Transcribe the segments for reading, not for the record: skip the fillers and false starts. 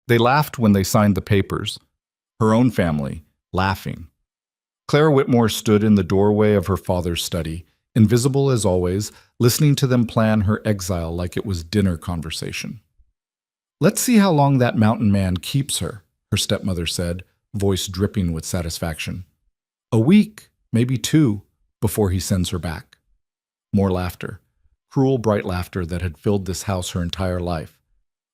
They laughed when they signed the papers. Her own family, laughing. Clara Whitmore stood in the doorway of her father's study, invisible as always, listening to them plan her exile like it was dinner conversation. "Let's see how long that mountain man keeps her," her stepmother said, voice dripping with satisfaction. "A week, maybe 2, before he sends her back." More laughter. Cruel, bright laughter that had filled this house her entire life.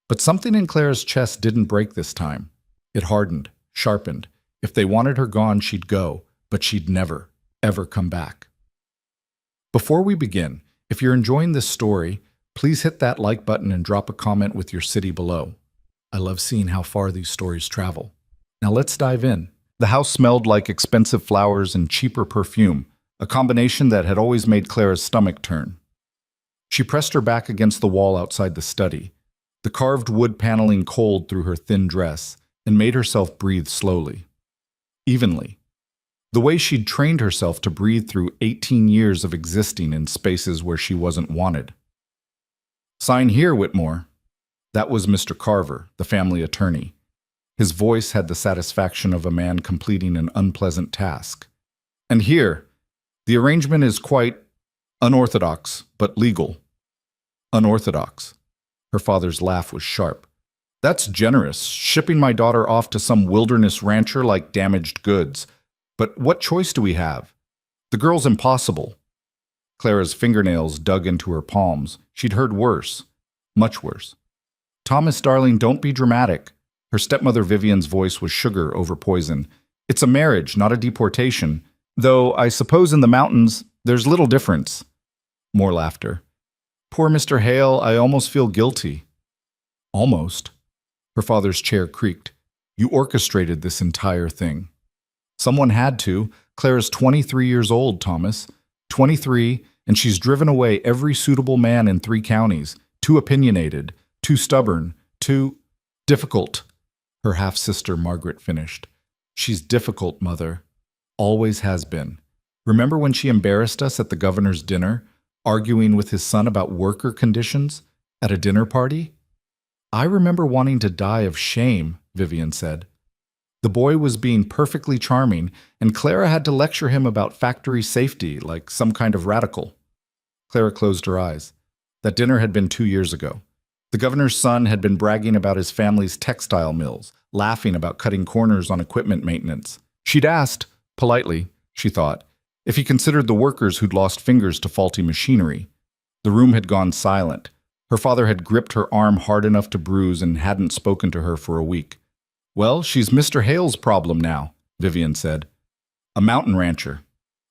But something in Clara's chest didn't break this time. It hardened, sharpened. If they wanted her gone, she'd go, but she'd never, ever come back. Before we begin, if you're enjoying this story, please hit that like button and drop a comment with your city below. I love seeing how far these stories travel. Now let's dive in. The house smelled like expensive flowers and cheaper perfume, a combination that had always made Clara's stomach turn. She pressed her back against the wall outside the study, the carved wood paneling cold through her thin dress, and made herself breathe slowly, evenly, the way she'd trained herself to breathe through 18 years of existing in spaces where she wasn't wanted. "Sign here, Whitmore." That was Mr. Carver, the family attorney. His voice had the satisfaction of a man completing an unpleasant task. "And here, the arrangement is quite unorthodox, but legal." Unorthodox. Her father's laugh was sharp. "That's generous, shipping my daughter off to some wilderness rancher like damaged goods. But what choice do we have? The girl's impossible." Clara's fingernails dug into her palms. She'd heard worse. Much worse. "Thomas, darling, don't be dramatic." Her stepmother Vivian's voice was sugar over poison. "It's a marriage, not a deportation. Though I suppose in the mountains, there's little difference." More laughter. "Poor Mr. Hale, I almost feel guilty." Almost. Her father's chair creaked. "You orchestrated this entire thing." "Someone had to. Clara's 23 years old, Thomas. 23, and she's driven away every suitable man in 3 counties. Too opinionated, too stubborn, too difficult." Her half-sister Margaret finished. "She's difficult, Mother. Always has been. Remember when she embarrassed us at the governor's dinner, arguing with his son about worker conditions at a dinner party?" "I remember wanting to die of shame," Vivian said. "The boy was being perfectly charming, and Clara had to lecture him about factory safety like some kind of radical." Clara closed her eyes. That dinner had been 2 years ago. The governor's son had been bragging about his family's textile mills, laughing about cutting corners on equipment maintenance. She'd asked, politely, she thought, if he considered the workers who'd lost fingers to faulty machinery. The room had gone silent. Her father had gripped her arm hard enough to bruise and hadn't spoken to her for a week. "Well, she's Mr. Hale's problem now," Vivian said. "A mountain rancher.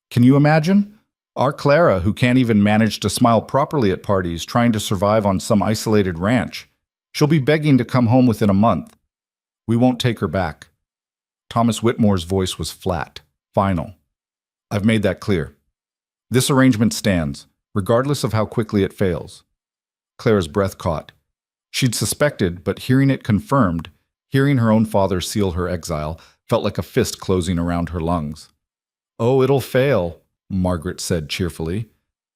Can you imagine? Our Clara, who can't even manage to smile properly at parties, trying to survive on some isolated ranch. She'll be begging to come home within a month. We won't take her back." Thomas Whitmore's voice was flat, final. "I've made that clear. This arrangement stands, regardless of how quickly it fails." Clara's breath caught. She'd suspected, but hearing it confirmed, hearing her own father seal her exile, felt like a fist closing around her lungs. "Oh, it'll fail," Margaret said cheerfully.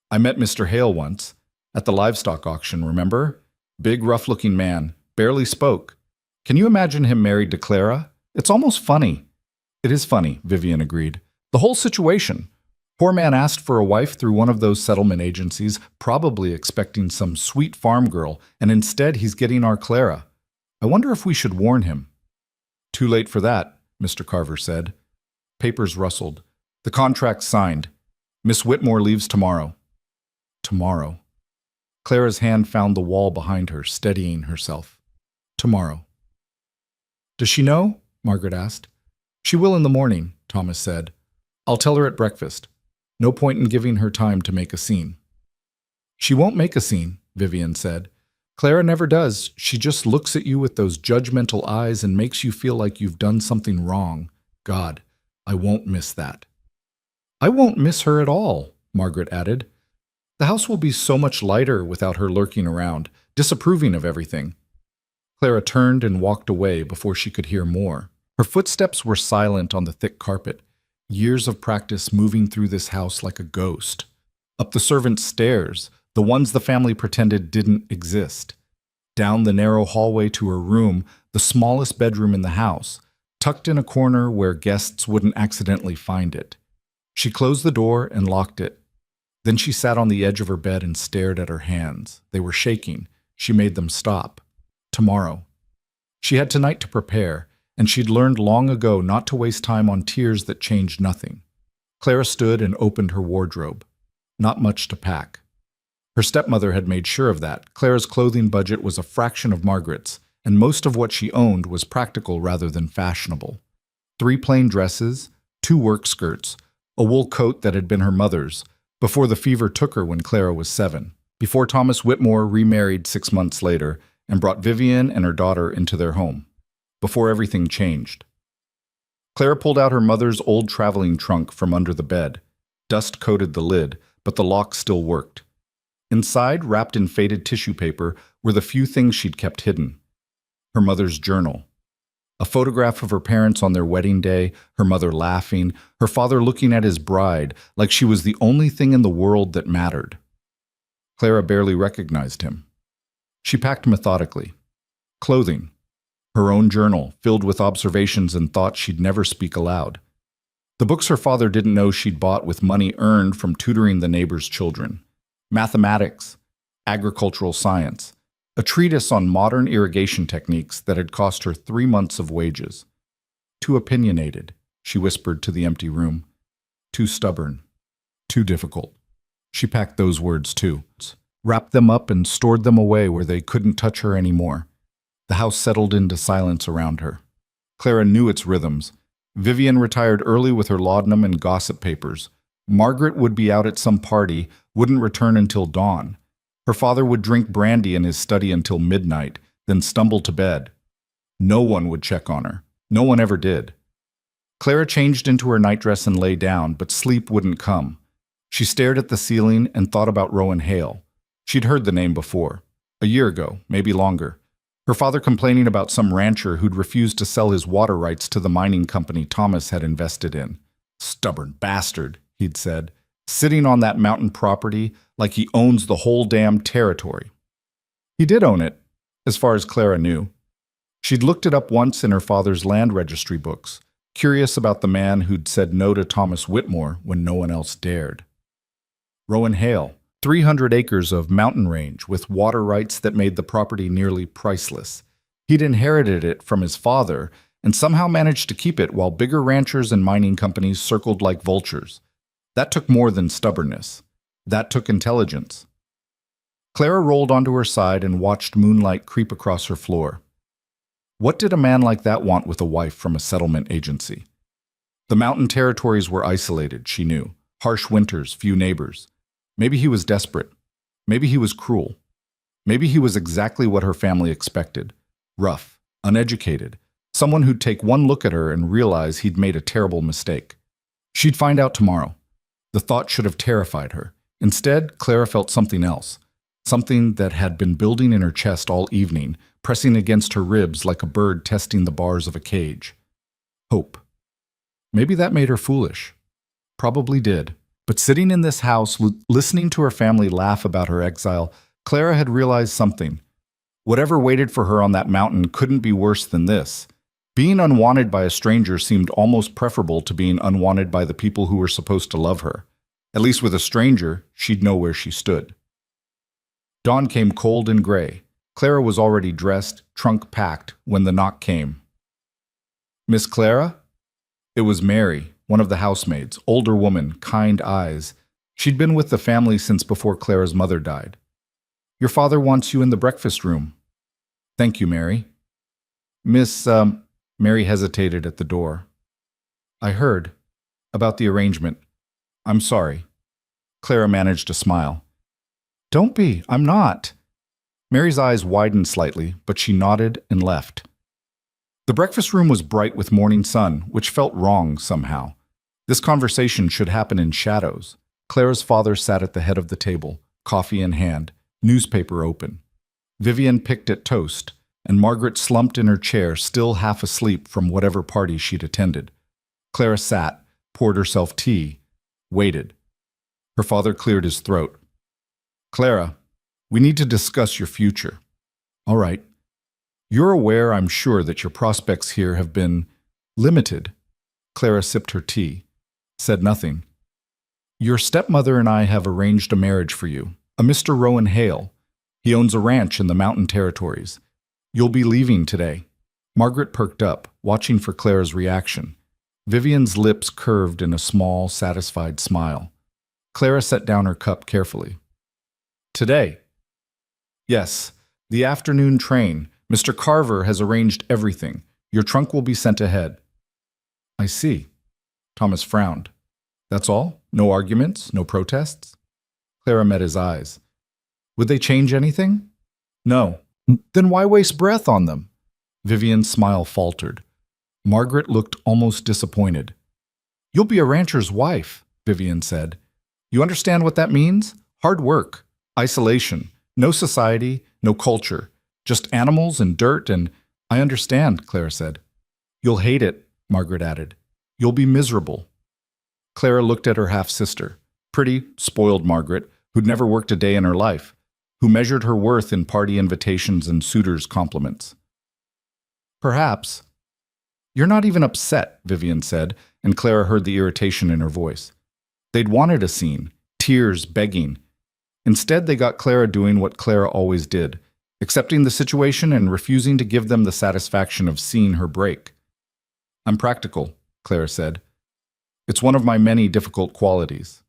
"I met Mr. Hale once, at the livestock auction, remember? Big, rough-looking man, barely spoke. Can you imagine him married to Clara? It's almost funny." "It is funny," Vivian agreed. "The whole situation. Poor man asked for a wife through one of those settlement agencies, probably expecting some sweet farm girl, and instead he's getting our Clara. I wonder if we should warn him." "Too late for that," Mr. Carver said. Papers rustled. "The contract signed. Miss Whitmore leaves tomorrow." Tomorrow. Clara's hand found the wall behind her, steadying herself. Tomorrow. "Does she know?" Margaret asked. "She will in the morning," Thomas said. "I'll tell her at breakfast. No point in giving her time to make a scene." "She won't make a scene," Vivian said. "Clara never does. She just looks at you with those judgmental eyes and makes you feel like you've done something wrong. God, I won't miss that." "I won't miss her at all," Margaret added. "The house will be so much lighter without her lurking around, disapproving of everything." Clara turned and walked away before she could hear more. Her footsteps were silent on the thick carpet. Years of practice moving through this house like a ghost. Up the servants' stairs, the ones the family pretended didn't exist. Down the narrow hallway to her room, the the smallest bedroom in the house, tucked in a corner where guests wouldn't accidentally find it. She closed the door and locked it. Then she sat on the edge of her bed and stared at her hands. They were shaking. She made them stop. Tomorrow. She had tonight to prepare, and she'd learned long ago not to waste time on tears that changed nothing. Clara stood and opened her wardrobe. Not much to pack. Her stepmother had made sure of that. Clara's clothing budget was a fraction of Margaret's, and most of what she owned was practical rather than fashionable. 3 plain dresses, 2 work skirts, a wool coat that had been her mother's, before the fever took her when Clara was 7, before Thomas Whitmore remarried 6 months later and brought Vivian and her daughter into their home, before everything changed. Clara pulled out her mother's old traveling trunk from under the bed. Dust coated the lid, but the lock still worked. Inside, wrapped in faded tissue paper, were the few things she'd kept hidden. Her mother's journal. A photograph of her parents on their wedding day, her mother laughing, her father looking at his bride like she was the only thing in the world that mattered. Clara barely recognized him. She packed methodically. Clothing. Her own journal, filled with observations and thoughts she'd never speak aloud. The books her father didn't know she'd bought with money earned from tutoring the neighbors' children. Mathematics, agricultural science, a treatise on modern irrigation techniques that had cost her 3 months of wages. Too opinionated, she whispered to the empty room. Too stubborn. Too difficult. She packed those words too, wrapped them up and stored them away where they couldn't touch her anymore. The house settled into silence around her. Clara knew its rhythms. Vivian retired early with her laudanum and gossip papers. Margaret would be out at some party, wouldn't return until dawn. Her father would drink brandy in his study until midnight, then stumble to bed. No one would check on her. No one ever did. Clara changed into her nightdress and lay down, but sleep wouldn't come. She stared at the ceiling and thought about Rowan Hale. She'd heard the name before. A year ago, maybe longer. Her father complaining about some rancher who'd refused to sell his water rights to the mining company Thomas had invested in. Stubborn bastard, he'd said, sitting on that mountain property like he owns the whole damn territory. He did own it, as far as Clara knew. She'd looked it up once in her father's land registry books, curious about the man who'd said no to Thomas Whitmore when no one else dared. Rowan Hale, 300 acres of mountain range with water rights that made the property nearly priceless. He'd inherited it from his father and somehow managed to keep it while bigger ranchers and mining companies circled like vultures. That took more than stubbornness. That took intelligence. Clara rolled onto her side and watched moonlight creep across her floor. What did a man like that want with a wife from a settlement agency? The mountain territories were isolated, she knew. Harsh winters, few neighbors. Maybe he was desperate. Maybe he was cruel. Maybe he was exactly what her family expected. Rough, uneducated, someone who'd take one look at her and realize he'd made a terrible mistake. She'd find out tomorrow. The thought should have terrified her. Instead, Clara felt something else. Something that had been building in her chest all evening, pressing against her ribs like a bird testing the bars of a cage. Hope. Maybe that made her foolish. Probably did. But sitting in this house, listening to her family laugh about her exile, Clara had realized something. Whatever waited for her on that mountain couldn't be worse than this. Being unwanted by a stranger seemed almost preferable to being unwanted by the people who were supposed to love her. At least with a stranger, she'd know where she stood. Dawn came cold and gray. Clara was already dressed, trunk packed, when the knock came. "Miss Clara?" It was Mary, one of the housemaids, older woman, kind eyes. She'd been with the family since before Clara's mother died. "Your father wants you in the breakfast room." "Thank you, Mary." Miss, Mary hesitated at the door. "I heard about the arrangement. I'm sorry." Clara managed a smile. "Don't be, I'm not." Mary's eyes widened slightly, but she nodded and left. The breakfast room was bright with morning sun, which felt wrong somehow. This conversation should happen in shadows. Clara's father sat at the head of the table, coffee in hand, newspaper open. Vivian picked at toast, and Margaret slumped in her chair, still half asleep from whatever party she'd attended. Clara sat, poured herself tea, waited. Her father cleared his throat. "Clara, we need to discuss your future." "All right." You're aware, I'm sure, that your prospects here have been limited. Clara sipped her tea, said nothing. Your stepmother and I have arranged a marriage for you, a Mr. Rowan Hale. He owns a ranch in the mountain territories. You'll be leaving today. Margaret perked up, watching for Clara's reaction. Vivian's lips curved in a small, satisfied smile. Clara set down her cup carefully. Today? Yes, the afternoon train. Mr. Carver has arranged everything. Your trunk will be sent ahead. I see. Thomas frowned. That's all? No arguments? No protests? Clara met his eyes. Would they change anything? No. Then why waste breath on them? Vivian's smile faltered. Margaret looked almost disappointed. You'll be a rancher's wife, Vivian said. You understand what that means? Hard work, isolation, no society, no culture, just animals and dirt and… I understand, Clara said. You'll hate it, Margaret added. You'll be miserable. Clara looked at her half-sister, pretty, spoiled Margaret, who'd never worked a day in her life, who measured her worth in party invitations and suitors' compliments. Perhaps. You're not even upset, Vivian said, and Clara heard the irritation in her voice. They'd wanted a scene, tears, begging. Instead, they got Clara doing what Clara always did, accepting the situation and refusing to give them the satisfaction of seeing her break. I'm practical, Clara said. It's one of my many difficult qualities.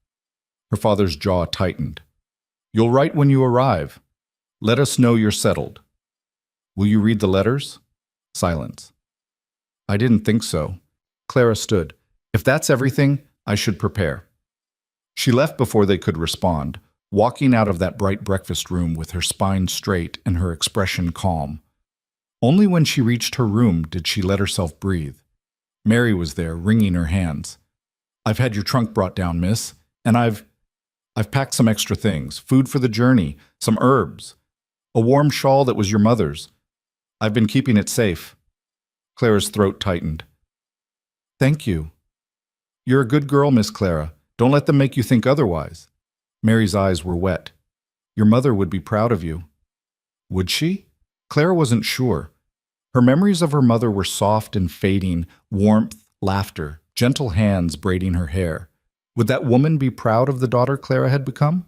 Her father's jaw tightened. You'll write when you arrive. Let us know you're settled. Will you read the letters? Silence. I didn't think so. Clara stood. If that's everything, I should prepare. She left before they could respond, walking out of that bright breakfast room with her spine straight and her expression calm. Only when she reached her room did she let herself breathe. Mary was there, wringing her hands. I've had your trunk brought down, miss, and I've packed some extra things, food for the journey, some herbs, a warm shawl that was your mother's. I've been keeping it safe. Clara's throat tightened. Thank you. You're a good girl, Miss Clara. Don't let them make you think otherwise. Mary's eyes were wet. Your mother would be proud of you. Would she? Clara wasn't sure. Her memories of her mother were soft and fading, warmth, laughter, gentle hands braiding her hair. Would that woman be proud of the daughter Clara had become?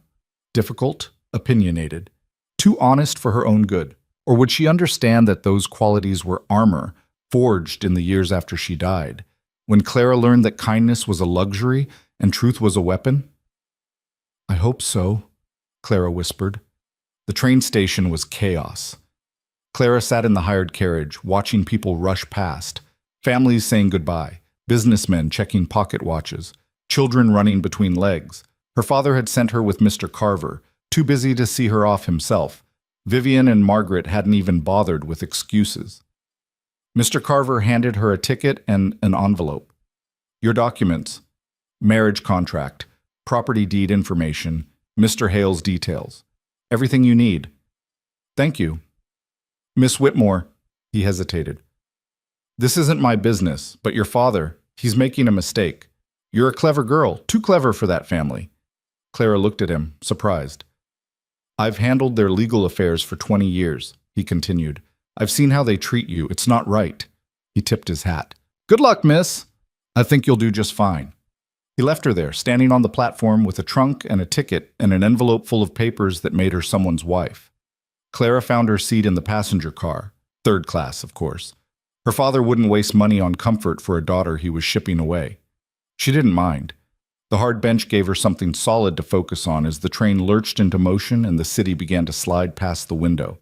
Difficult, opinionated, too honest for her own good. Or would she understand that those qualities were armor, forged in the years after she died, when Clara learned that kindness was a luxury and truth was a weapon? I hope so, Clara whispered. The train station was chaos. Clara sat in the hired carriage, watching people rush past, families saying goodbye, businessmen checking pocket watches, children running between legs. Her father had sent her with Mr. Carver, too busy to see her off himself. Vivian and Margaret hadn't even bothered with excuses. Mr. Carver handed her a ticket and an envelope. Your documents, marriage contract, property deed information, Mr. Hale's details. Everything you need. Thank you. Miss Whitmore, he hesitated. This isn't my business, but your father, he's making a mistake. You're a clever girl, too clever for that family. Clara looked at him, surprised. I've handled their legal affairs for 20 years, he continued. I've seen how they treat you. It's not right. He tipped his hat. Good luck, miss. I think you'll do just fine. He left her there, standing on the platform with a trunk and a ticket and an envelope full of papers that made her someone's wife. Clara found her seat in the passenger car, third class, of course. Her father wouldn't waste money on comfort for a daughter he was shipping away. She didn't mind. The hard bench gave her something solid to focus on as the train lurched into motion and the city began to slide past the window.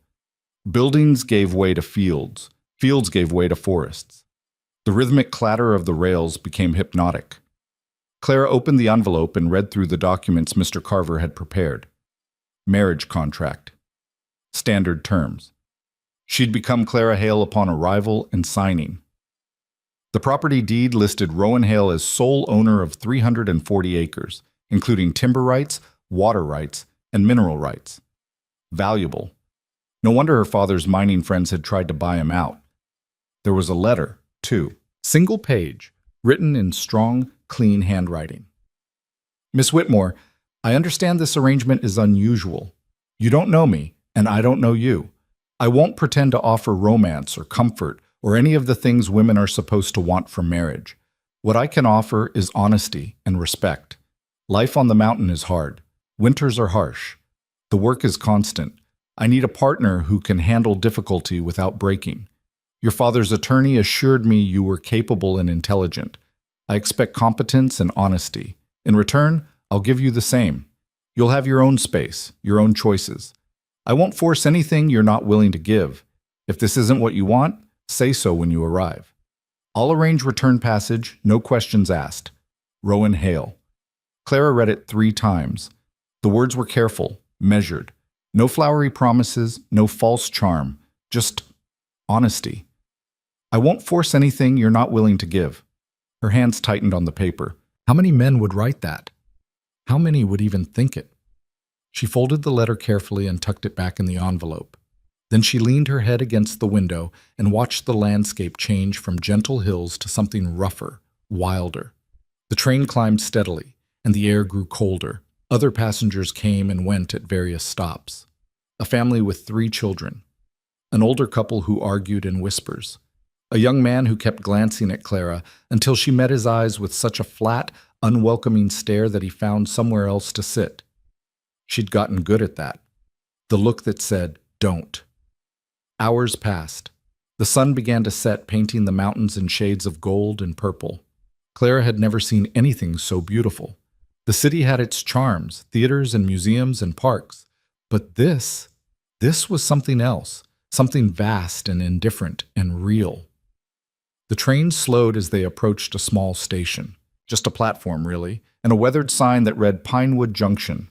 Buildings gave way to fields. Fields gave way to forests. The rhythmic clatter of the rails became hypnotic. Clara opened the envelope and read through the documents Mr. Carver had prepared. Marriage contract. Standard terms. She'd become Clara Hale upon arrival and signing. The property deed listed Rowan Hale as sole owner of 340 acres, including timber rights, water rights, and mineral rights. Valuable. No wonder her father's mining friends had tried to buy him out. There was a letter, too, single page, written in strong, clean handwriting. Miss Whitmore, I understand this arrangement is unusual. You don't know me, and I don't know you. I won't pretend to offer romance or comfort or any of the things women are supposed to want from marriage. What I can offer is honesty and respect. Life on the mountain is hard. Winters are harsh. The work is constant. I need a partner who can handle difficulty without breaking. Your father's attorney assured me you were capable and intelligent. I expect competence and honesty. In return, I'll give you the same. You'll have your own space, your own choices. I won't force anything you're not willing to give. If this isn't what you want, say so when you arrive. I'll arrange return passage, no questions asked. Rowan Hale. Clara read it 3 times. The words were careful, measured. No flowery promises, no false charm, just honesty. I won't force anything you're not willing to give. Her hands tightened on the paper. How many men would write that? How many would even think it? She folded the letter carefully and tucked it back in the envelope. Then she leaned her head against the window and watched the landscape change from gentle hills to something rougher, wilder. The train climbed steadily, and the air grew colder. Other passengers came and went at various stops. A family with 3 children. An older couple who argued in whispers. A young man who kept glancing at Clara until she met his eyes with such a flat, unwelcoming stare that he found somewhere else to sit. She'd gotten good at that. The look that said, "Don't." Hours passed. The sun began to set, painting the mountains in shades of gold and purple. Clara had never seen anything so beautiful. The city had its charms, theaters and museums and parks. But this was something else, something vast and indifferent and real. The train slowed as they approached a small station. Just a platform, really, and a weathered sign that read Pinewood Junction.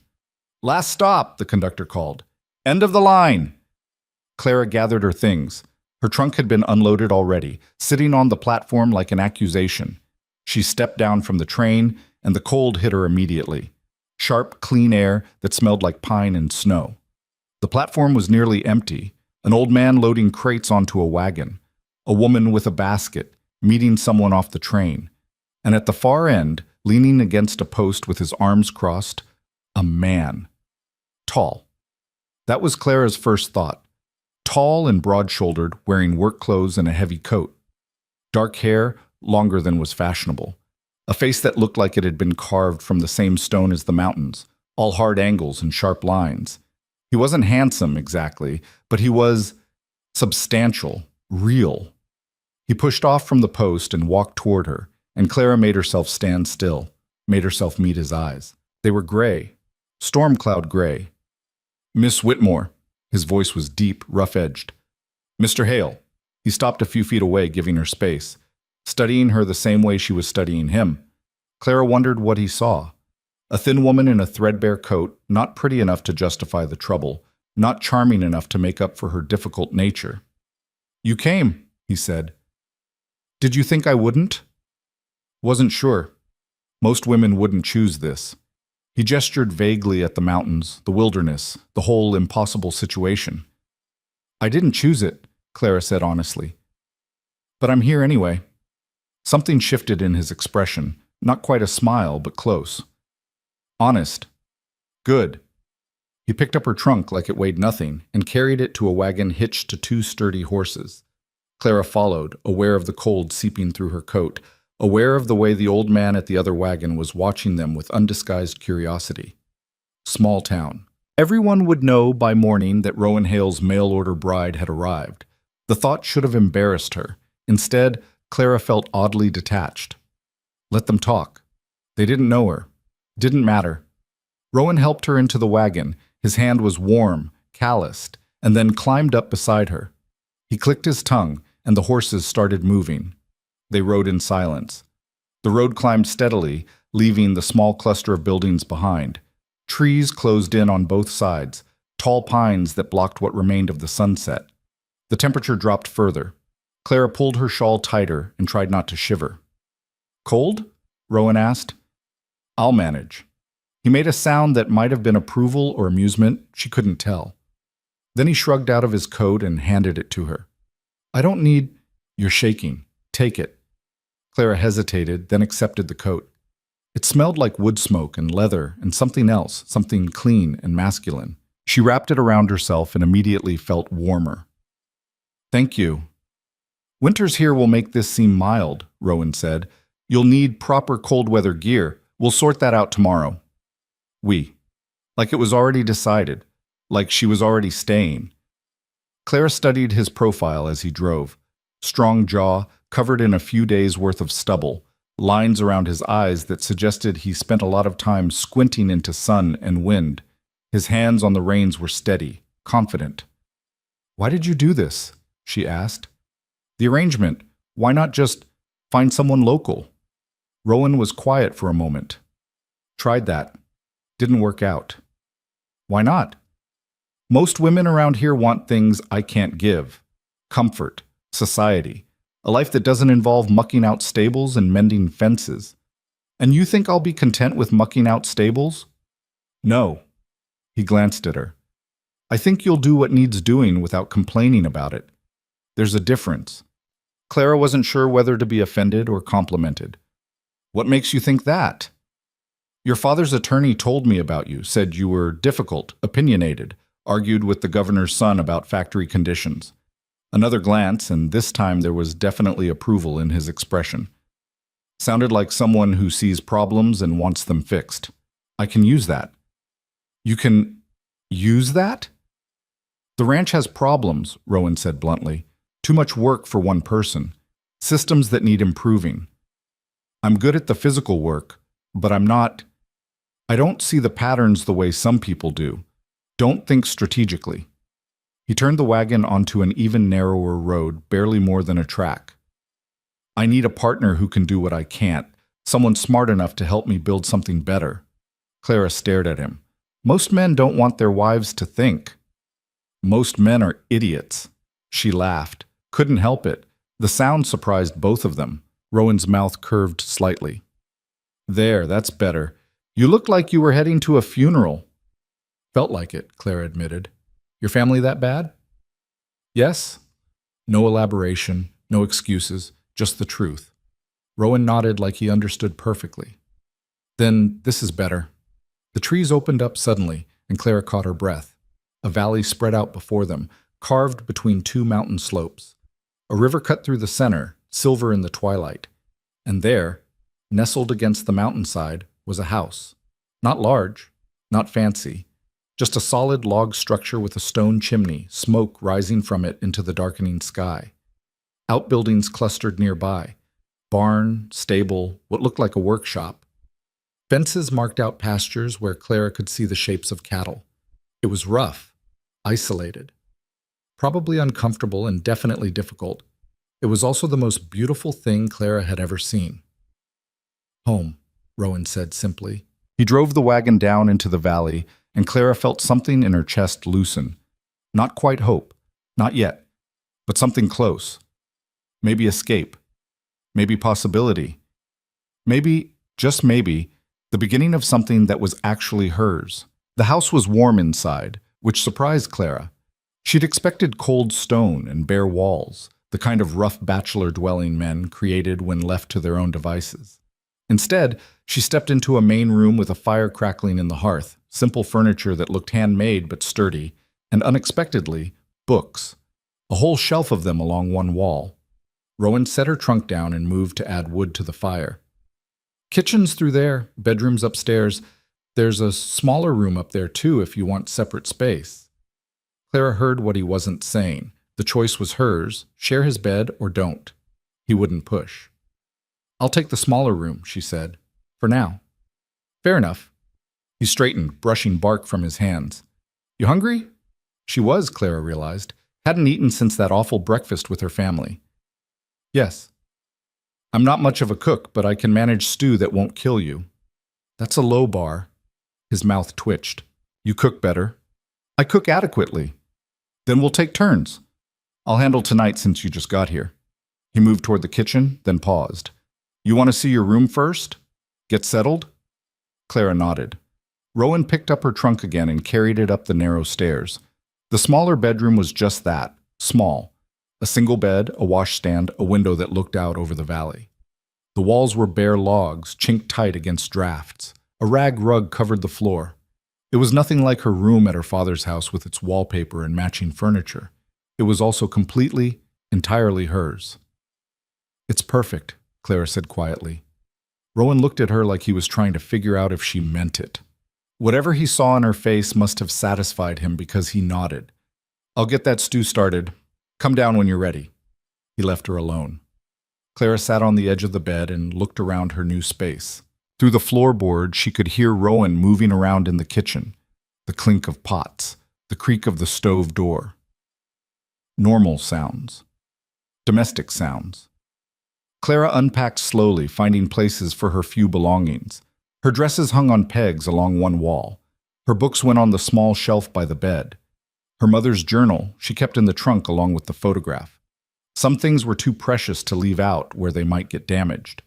"Last stop," the conductor called. "End of the line." Clara gathered her things. Her trunk had been unloaded already, sitting on the platform like an accusation. She stepped down from the train, and the cold hit her immediately. Sharp, clean air that smelled like pine and snow. The platform was nearly empty, an old man loading crates onto a wagon, a woman with a basket, meeting someone off the train, and at the far end, leaning against a post with his arms crossed, a man. Tall. That was Clara's first thought. Tall and broad-shouldered, wearing work clothes and a heavy coat. Dark hair, longer than was fashionable. A face that looked like it had been carved from the same stone as the mountains, all hard angles and sharp lines. He wasn't handsome, exactly, but he was substantial, real. He pushed off from the post and walked toward her, and Clara made herself stand still, made herself meet his eyes. They were gray, storm cloud gray. "Miss Whitmore." His voice was deep, rough-edged. "Mr. Hale." He stopped a few feet away, giving her space, studying her the same way she was studying him. Clara wondered what he saw. A thin woman in a threadbare coat, not pretty enough to justify the trouble, not charming enough to make up for her difficult nature. "You came," he said. "Did you think I wouldn't?" "Wasn't sure. Most women wouldn't choose this." He gestured vaguely at the mountains, the wilderness, the whole impossible situation. "I didn't choose it," Clara said honestly. "But I'm here anyway." Something shifted in his expression, not quite a smile, but close. "Honest. Good." He picked up her trunk like it weighed nothing and carried it to a wagon hitched to 2 sturdy horses. Clara followed, aware of the cold seeping through her coat, aware of the way the old man at the other wagon was watching them with undisguised curiosity. Small town. Everyone would know by morning that Rowan Hale's mail-order bride had arrived. The thought should have embarrassed her. Instead, Clara felt oddly detached. Let them talk. They didn't know her. Didn't matter. Rowan helped her into the wagon. His hand was warm, calloused, and then climbed up beside her. He clicked his tongue, and the horses started moving. They rode in silence. The road climbed steadily, leaving the small cluster of buildings behind. Trees closed in on both sides, tall pines that blocked what remained of the sunset. The temperature dropped further. Clara pulled her shawl tighter and tried not to shiver. "Cold?" Rowan asked. "I'll manage." He made a sound that might have been approval or amusement, she couldn't tell. Then he shrugged out of his coat and handed it to her. "I don't need—" "You're shaking. Take it." Clara hesitated, then accepted the coat. It smelled like wood smoke and leather and something else, something clean and masculine. She wrapped it around herself and immediately felt warmer. Thank you. Winters here will make this seem mild, Rowan said. You'll need proper cold weather gear. We'll sort that out tomorrow. We. Like it was already decided. Like she was already staying. Clara studied his profile as he drove. Strong jaw, covered in a few days' worth of stubble, lines around his eyes that suggested he spent a lot of time squinting into sun and wind. His hands on the reins were steady, confident. Why did you do this? She asked. The arrangement. Why not just find someone local? Rowan was quiet for a moment. Tried that. Didn't work out. Why not? Most women around here want things I can't give. Comfort, society, a life that doesn't involve mucking out stables and mending fences. And you think I'll be content with mucking out stables? No. He glanced at her. I think you'll do what needs doing without complaining about it. There's a difference. Clara wasn't sure whether to be offended or complimented. What makes you think that? Your father's attorney told me about you, said you were difficult, opinionated, argued with the governor's son about factory conditions. Another glance, and this time there was definitely approval in his expression. Sounded like someone who sees problems and wants them fixed. I can use that. You can use that? The ranch has problems, Rowan said bluntly. Too much work for one person. Systems that need improving. I'm good at the physical work, but I don't see the patterns the way some people do. Don't think strategically. He turned the wagon onto an even narrower road, barely more than a track. I need a partner who can do what I can't, someone smart enough to help me build something better. Clara stared at him. Most men don't want their wives to think. Most men are idiots. She laughed. Couldn't help it. The sound surprised both of them. Rowan's mouth curved slightly. There, that's better. You looked like you were heading to a funeral. Felt like it, Clara admitted. Your family that bad? Yes. No elaboration, no excuses, just the truth. Rowan nodded like he understood perfectly. Then this is better. The trees opened up suddenly, and Clara caught her breath. A valley spread out before them, carved between two mountain slopes. A river cut through the center, silver in the twilight. And there, nestled against the mountainside, was a house. Not large, not fancy, just a solid log structure with a stone chimney, smoke rising from it into the darkening sky. Outbuildings clustered nearby. Barn, stable, what looked like a workshop. Fences marked out pastures where Clara could see the shapes of cattle. It was rough, isolated. Probably uncomfortable and definitely difficult. It was also the most beautiful thing Clara had ever seen. Home, Rowan said simply. He drove the wagon down into the valley, and Clara felt something in her chest loosen. Not quite hope, not yet, but something close. Maybe escape. Maybe possibility. Maybe, just maybe, the beginning of something that was actually hers. The house was warm inside, which surprised Clara. She'd expected cold stone and bare walls, the kind of rough bachelor-dwelling men created when left to their own devices. Instead, she stepped into a main room with a fire crackling in the hearth, simple furniture that looked handmade but sturdy, and unexpectedly, books. A whole shelf of them along one wall. Rowan set her trunk down and moved to add wood to the fire. Kitchen's through there, bedrooms upstairs. There's a smaller room up there too if you want separate space. Clara heard what he wasn't saying. The choice was hers, share his bed or don't. He wouldn't push. I'll take the smaller room, she said. For now. Fair enough. He straightened, brushing bark from his hands. You hungry? She was, Clara realized. Hadn't eaten since that awful breakfast with her family. Yes. I'm not much of a cook, but I can manage stew that won't kill you. That's a low bar. His mouth twitched. You cook better. I cook adequately. Then we'll take turns. I'll handle tonight since you just got here. He moved toward the kitchen, then paused. You want to see your room first? Get settled? Clara nodded. Rowan picked up her trunk again and carried it up the narrow stairs. The smaller bedroom was just that, small. A single bed, a washstand, a window that looked out over the valley. The walls were bare logs, chinked tight against drafts. A rag rug covered the floor. It was nothing like her room at her father's house with its wallpaper and matching furniture. It was also completely, entirely hers. "It's perfect," Clara said quietly. Rowan looked at her like he was trying to figure out if she meant it. Whatever he saw in her face must have satisfied him because he nodded. "I'll get that stew started. Come down when you're ready." He left her alone. Clara sat on the edge of the bed and looked around her new space. Through the floorboard, she could hear Rowan moving around in the kitchen, the clink of pots, the creak of the stove door. Normal sounds. Domestic sounds. Clara unpacked slowly, finding places for her few belongings. Her dresses hung on pegs along one wall. Her books went on the small shelf by the bed. Her mother's journal she kept in the trunk along with the photograph. Some things were too precious to leave out where they might get damaged.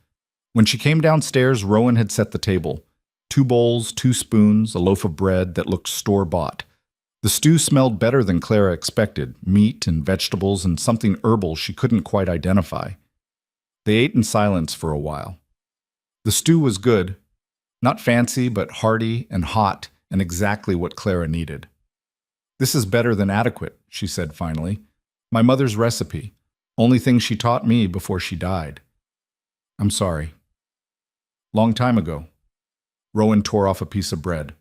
When she came downstairs, Rowan had set the table. 2 bowls, 2 spoons, a loaf of bread that looked store-bought. The stew smelled better than Clara expected, meat and vegetables and something herbal she couldn't quite identify. They ate in silence for a while. The stew was good, not fancy but hearty and hot and exactly what Clara needed. "This is better than adequate," she said finally. "My mother's recipe. Only thing she taught me before she died." "I'm sorry." "Long time ago." Rowan tore off a piece of bread.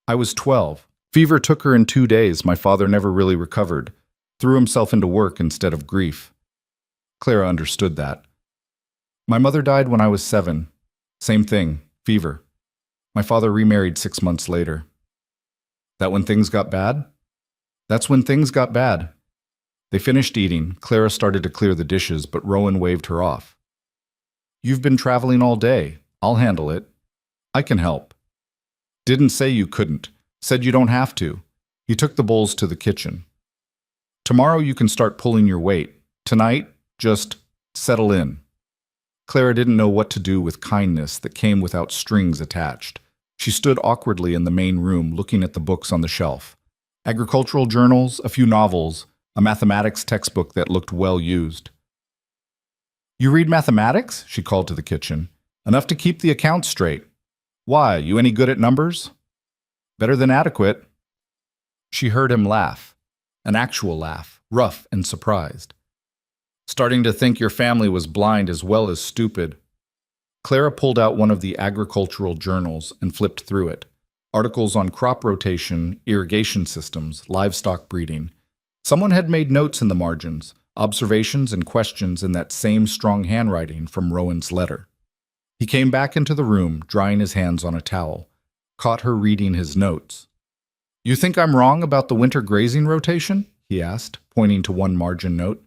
"I was 12. Fever took her in 2 days. My father never really recovered. Threw himself into work instead of grief." Clara understood that. "My mother died when I was 7. Same thing, fever. My father remarried 6 months later." "That when things got bad?" "That's when things got bad." They finished eating. Clara started to clear the dishes, but Rowan waved her off. "You've been traveling all day. I'll handle it." "I can help." "Didn't say you couldn't. Said you don't have to." He took the bowls to the kitchen. "Tomorrow you can start pulling your weight. Tonight, just settle in." Clara didn't know what to do with kindness that came without strings attached. She stood awkwardly in the main room looking at the books on the shelf. Agricultural journals, a few novels, a mathematics textbook that looked well used. "You read mathematics?" she called to the kitchen. "Enough to keep the accounts straight. Why, you any good at numbers?" "Better than adequate." She heard him laugh, an actual laugh, rough and surprised. "Starting to think your family was blind as well as stupid." Clara pulled out one of the agricultural journals and flipped through it. Articles on crop rotation, irrigation systems, livestock breeding. Someone had made notes in the margins, observations and questions in that same strong handwriting from Rowan's letter. He came back into the room, drying his hands on a towel, caught her reading his notes. "You think I'm wrong about the winter grazing rotation?" he asked, pointing to one margin note.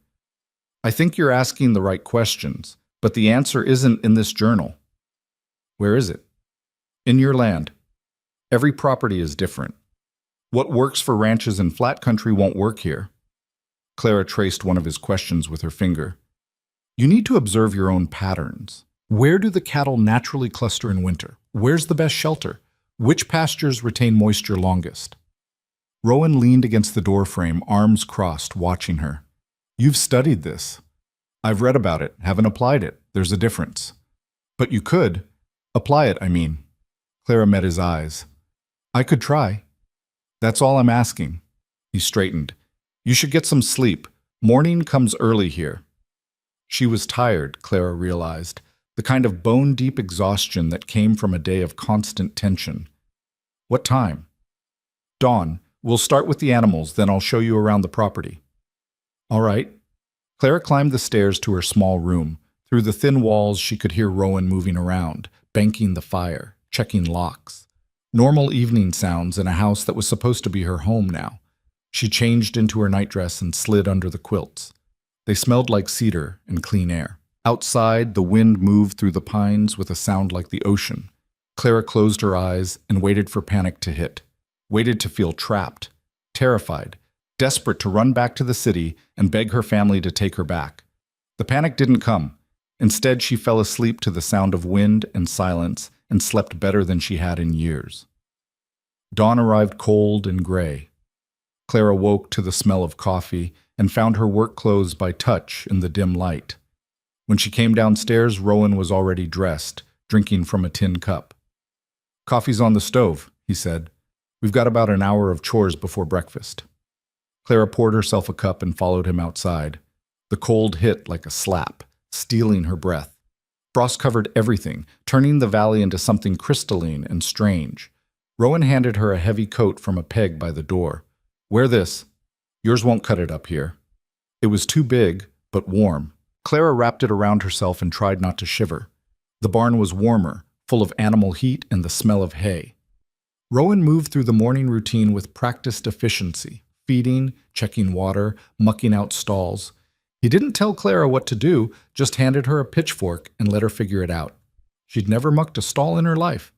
"I think you're asking the right questions, but the answer isn't in this journal." "Where is it?" "In your land. Every property is different. What works for ranches in flat country won't work here." Clara traced one of his questions with her finger. "You need to observe your own patterns. Where do the cattle naturally cluster in winter? Where's the best shelter? Which pastures retain moisture longest?" Rowan leaned against the doorframe, arms crossed, watching her. "You've studied this." "I've read about it, haven't applied it. There's a difference." "But you could. Apply it, I mean." Clara met his eyes. "I could try." "That's all I'm asking." He straightened. "You should get some sleep. Morning comes early here." She was tired, Clara realized, the kind of bone-deep exhaustion that came from a day of constant tension. "What time?" "Dawn. We'll start with the animals, then I'll show you around the property." "All right." Clara climbed the stairs to her small room. Through the thin walls, she could hear Rowan moving around, banking the fire, checking locks. Normal evening sounds in a house that was supposed to be her home now. She changed into her nightdress and slid under the quilts. They smelled like cedar and clean air. Outside, the wind moved through the pines with a sound like the ocean. Clara closed her eyes and waited for panic to hit. Waited to feel trapped, terrified, desperate to run back to the city and beg her family to take her back. The panic didn't come. Instead, she fell asleep to the sound of wind and silence and slept better than she had in years. Dawn arrived cold and gray. Clara woke to the smell of coffee and found her work clothes by touch in the dim light. When she came downstairs, Rowan was already dressed, drinking from a tin cup. "Coffee's on the stove," he said. "We've got about an hour of chores before breakfast." Clara poured herself a cup and followed him outside. The cold hit like a slap, stealing her breath. Frost covered everything, turning the valley into something crystalline and strange. Rowan handed her a heavy coat from a peg by the door. "Wear this. Yours won't cut it up here." It was too big, but warm. Clara wrapped it around herself and tried not to shiver. The barn was warmer, full of animal heat and the smell of hay. Rowan moved through the morning routine with practiced efficiency, feeding, checking water, mucking out stalls. He didn't tell Clara what to do, just handed her a pitchfork and let her figure it out. She'd never mucked a stall in her life,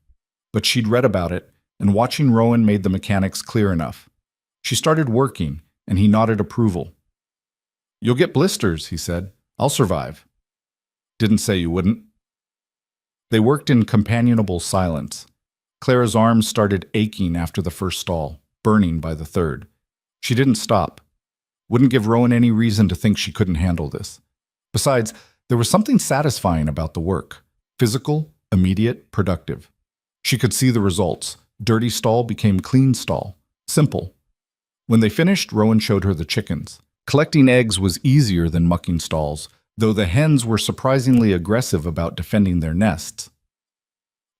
but she'd read about it, and watching Rowan made the mechanics clear enough. She started working, and he nodded approval. "You'll get blisters," he said. "I'll survive." "Didn't say you wouldn't." They worked in companionable silence. Clara's arms started aching after the first stall, burning by the third. She didn't stop. Wouldn't give Rowan any reason to think she couldn't handle this. Besides, there was something satisfying about the work. Physical, immediate, productive. She could see the results. Dirty stall became clean stall. Simple. When they finished, Rowan showed her the chickens. Collecting eggs was easier than mucking stalls, though the hens were surprisingly aggressive about defending their nests.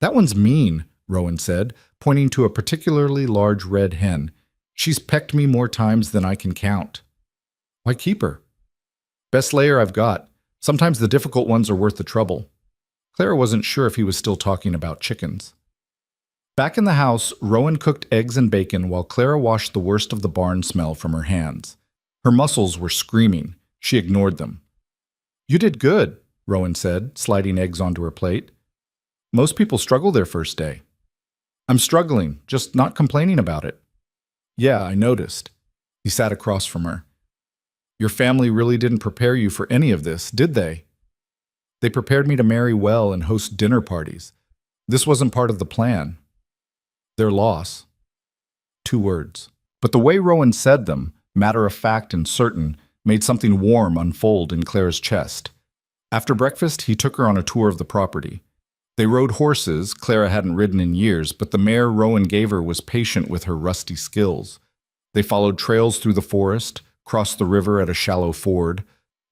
"That one's mean," Rowan said, pointing to a particularly large red hen. "She's pecked me more times than I can count." "Why keep her?" "Best layer I've got. Sometimes the difficult ones are worth the trouble." Clara wasn't sure if he was still talking about chickens. Back in the house, Rowan cooked eggs and bacon while Clara washed the worst of the barn smell from her hands. Her muscles were screaming. She ignored them. "You did good," Rowan said, sliding eggs onto her plate. "Most people struggle their first day." "I'm struggling, just not complaining about it." "Yeah, I noticed." He sat across from her. "Your family really didn't prepare you for any of this, did they?" "They prepared me to marry well and host dinner parties. This wasn't part of the plan." "Their loss." 2 words. But the way Rowan said them, matter of fact and certain, made something warm unfold in Clara's chest. After breakfast, he took her on a tour of the property. They rode horses Clara hadn't ridden in years, but the mare Rowan gave her was patient with her rusty skills. They followed trails through the forest, crossed the river at a shallow ford,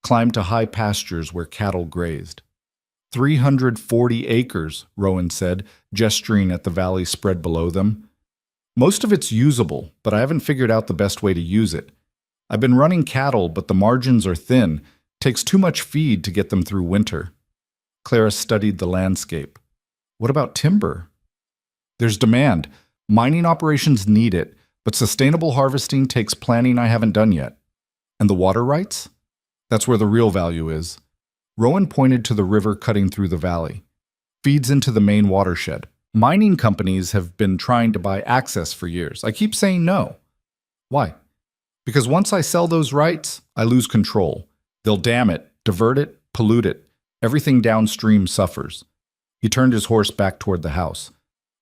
climbed to high pastures where cattle grazed. 340 acres, Rowan said, gesturing at the valley spread below them. "Most of it's usable, but I haven't figured out the best way to use it. I've been running cattle, but the margins are thin. Takes too much feed to get them through winter." Clara studied the landscape. "What about timber?" "There's demand. Mining operations need it, but sustainable harvesting takes planning I haven't done yet." "And the water rights?" "That's where the real value is." Rowan pointed to the river cutting through the valley. "Feeds into the main watershed. Mining companies have been trying to buy access for years. I keep saying no." "Why?" "Because once I sell those rights, I lose control. They'll dam it, divert it, pollute it. Everything downstream suffers." He turned his horse back toward the house.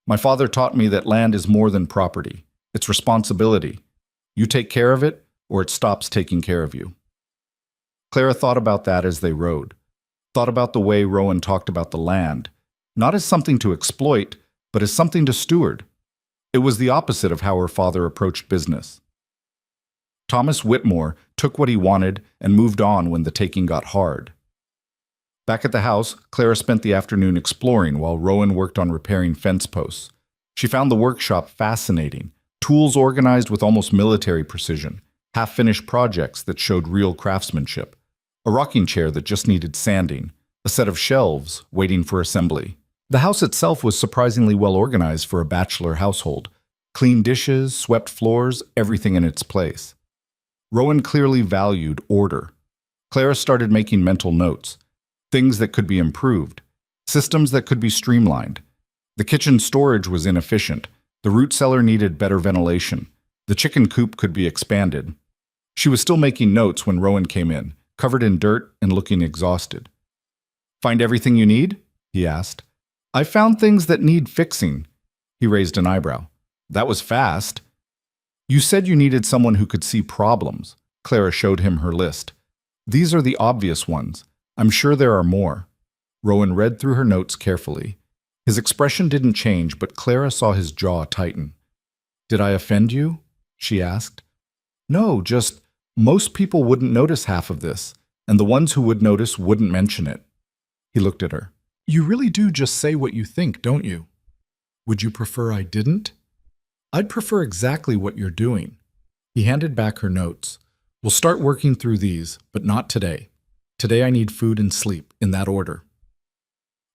"My father taught me that land is more than property. It's responsibility. You take care of it, or it stops taking care of you." Clara thought about that as they rode. Thought about the way Rowan talked about the land, not as something to exploit, but as something to steward. It was the opposite of how her father approached business. Thomas Whitmore took what he wanted and moved on when the taking got hard. Back at the house, Clara spent the afternoon exploring while Rowan worked on repairing fence posts. She found the workshop fascinating, tools organized with almost military precision, half-finished projects that showed real craftsmanship, a rocking chair that just needed sanding, a set of shelves waiting for assembly. The house itself was surprisingly well organized for a bachelor household. Clean dishes, swept floors, everything in its place. Rowan clearly valued order. Clara started making mental notes. Things that could be improved. Systems that could be streamlined. The kitchen storage was inefficient. The root cellar needed better ventilation. The chicken coop could be expanded. She was still making notes when Rowan came in, covered in dirt and looking exhausted. "Find everything you need?" he asked. "I found things that need fixing." He raised an eyebrow. "That was fast." "You said you needed someone who could see problems." Clara showed him her list. "These are the obvious ones. I'm sure there are more." Rowan read through her notes carefully. His expression didn't change, but Clara saw his jaw tighten. "Did I offend you?" she asked. No, just most people wouldn't notice half of this, and the ones who would notice wouldn't mention it. He looked at her. You really do just say what you think, don't you? Would you prefer I didn't? I'd prefer exactly what you're doing. He handed back her notes. We'll start working through these, but not today. Today I need food and sleep, in that order.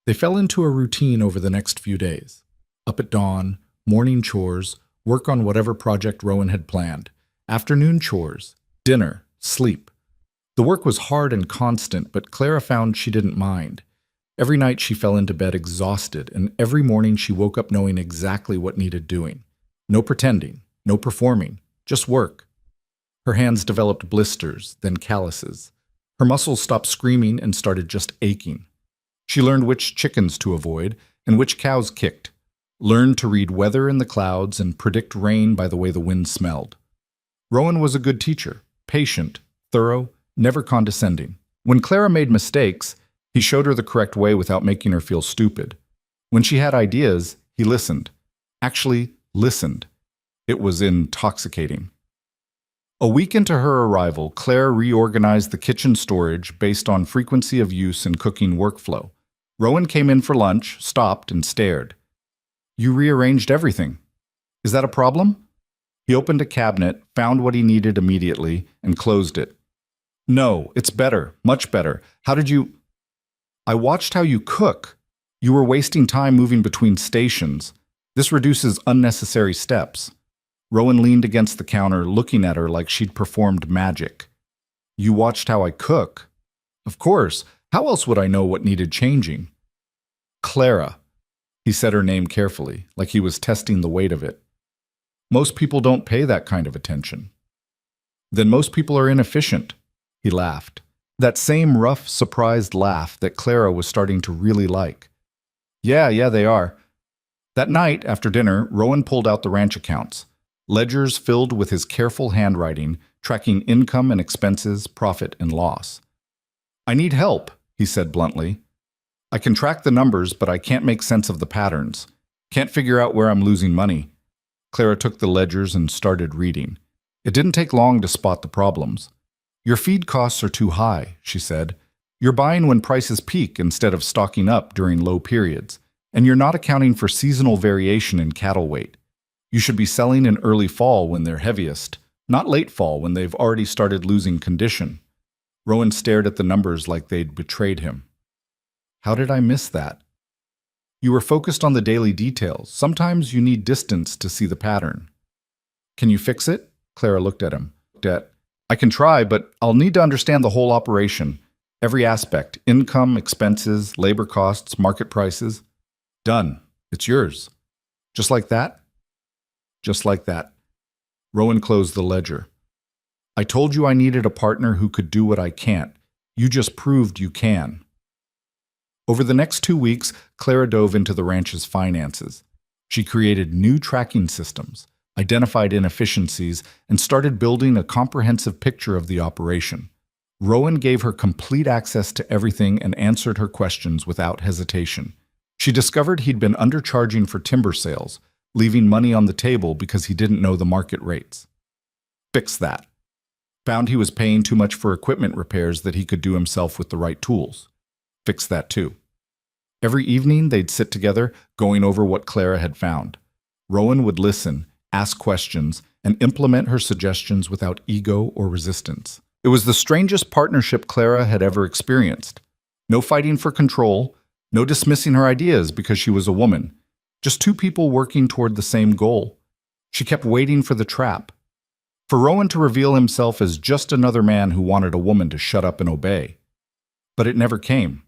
They fell into a routine over the next few days. Up at dawn, morning chores, work on whatever project Rowan had planned, afternoon chores, dinner, sleep. The work was hard and constant, but Clara found she didn't mind. Every night she fell into bed exhausted, and every morning she woke up knowing exactly what needed doing. No pretending, no performing, just work. Her hands developed blisters, then calluses. Her muscles stopped screaming and started just aching. She learned which chickens to avoid and which cows kicked, learned to read weather in the clouds and predict rain by the way the wind smelled. Rowan was a good teacher, patient, thorough, never condescending. When Clara made mistakes, he showed her the correct way without making her feel stupid. When she had ideas, he listened. Actually, listened. It was intoxicating. A week into her arrival, Claire reorganized the kitchen storage based on frequency of use and cooking workflow. Rowan came in for lunch, stopped, and stared. You rearranged everything. Is that a problem? He opened a cabinet, found what he needed immediately, and closed it. No, it's better, much better. How did you... I watched how you cook. You were wasting time moving between stations. This reduces unnecessary steps. Rowan leaned against the counter, looking at her like she'd performed magic. You watched how I cook? Of course. How else would I know what needed changing? Clara. He said her name carefully, like he was testing the weight of it. Most people don't pay that kind of attention. Then most people are inefficient. He laughed. That same rough, surprised laugh that Clara was starting to really like. Yeah, they are. That night, after dinner, Rowan pulled out the ranch accounts. Ledgers filled with his careful handwriting, tracking income and expenses, profit and loss. I need help, he said bluntly. I can track the numbers, but I can't make sense of the patterns. Can't figure out where I'm losing money. Clara took the ledgers and started reading. It didn't take long to spot the problems. Your feed costs are too high, she said. You're buying when prices peak instead of stocking up during low periods, and you're not accounting for seasonal variation in cattle weight. You should be selling in early fall when they're heaviest, not late fall when they've already started losing condition. Rowan stared at the numbers like they'd betrayed him. How did I miss that? You were focused on the daily details. Sometimes you need distance to see the pattern. Can you fix it? Clara looked at him. I can try, but I'll need to understand the whole operation. Every aspect, income, expenses, labor costs, market prices. Done. It's yours. Just like that? Just like that. Rowan closed the ledger. I told you I needed a partner who could do what I can't. You just proved you can. Over the next 2 weeks, Clara dove into the ranch's finances. She created new tracking systems, identified inefficiencies, and started building a comprehensive picture of the operation. Rowan gave her complete access to everything and answered her questions without hesitation. She discovered he'd been undercharging for timber sales, leaving money on the table because he didn't know the market rates. Fixed that. Found he was paying too much for equipment repairs that he could do himself with the right tools. Fixed that too. Every evening they'd sit together, going over what Clara had found. Rowan would listen, ask questions, and implement her suggestions without ego or resistance. It was the strangest partnership Clara had ever experienced. No fighting for control, no dismissing her ideas because she was a woman. Just two people working toward the same goal. She kept waiting for the trap. For Rowan to reveal himself as just another man who wanted a woman to shut up and obey. But it never came.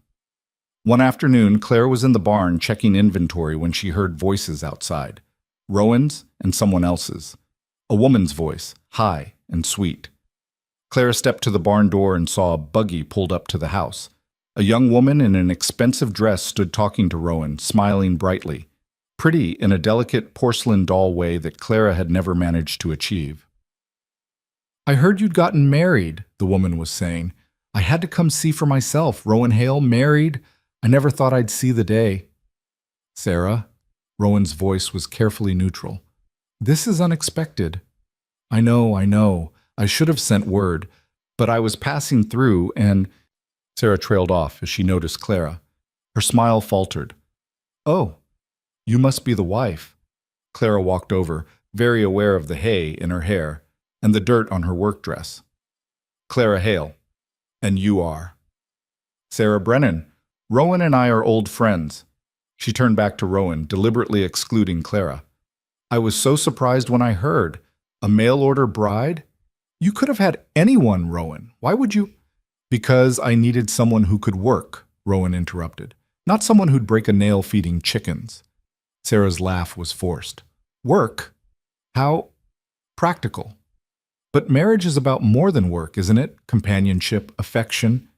One afternoon, Claire was in the barn checking inventory when she heard voices outside. Rowan's and someone else's. A woman's voice, high and sweet. Claire stepped to the barn door and saw a buggy pulled up to the house. A young woman in an expensive dress stood talking to Rowan, smiling brightly. Pretty in a delicate porcelain doll way that Clara had never managed to achieve. I heard you'd gotten married, the woman was saying. I had to come see for myself. Rowan Hale married. I never thought I'd see the day. Sarah, Rowan's voice was carefully neutral. This is unexpected. I know. I should have sent word, but I was passing through and Sarah trailed off as she noticed Clara. Her smile faltered. Oh, you must be the wife. Clara walked over, very aware of the hay in her hair and the dirt on her work dress. Clara Hale. And you are? Sarah Brennan. Rowan and I are old friends. She turned back to Rowan, deliberately excluding Clara. I was so surprised when I heard. A mail-order bride? You could have had anyone, Rowan. Why would you? Because I needed someone who could work, Rowan interrupted. Not someone who'd break a nail feeding chickens. Sarah's laugh was forced. Work? How practical. But marriage is about more than work, isn't it? Companionship, affection.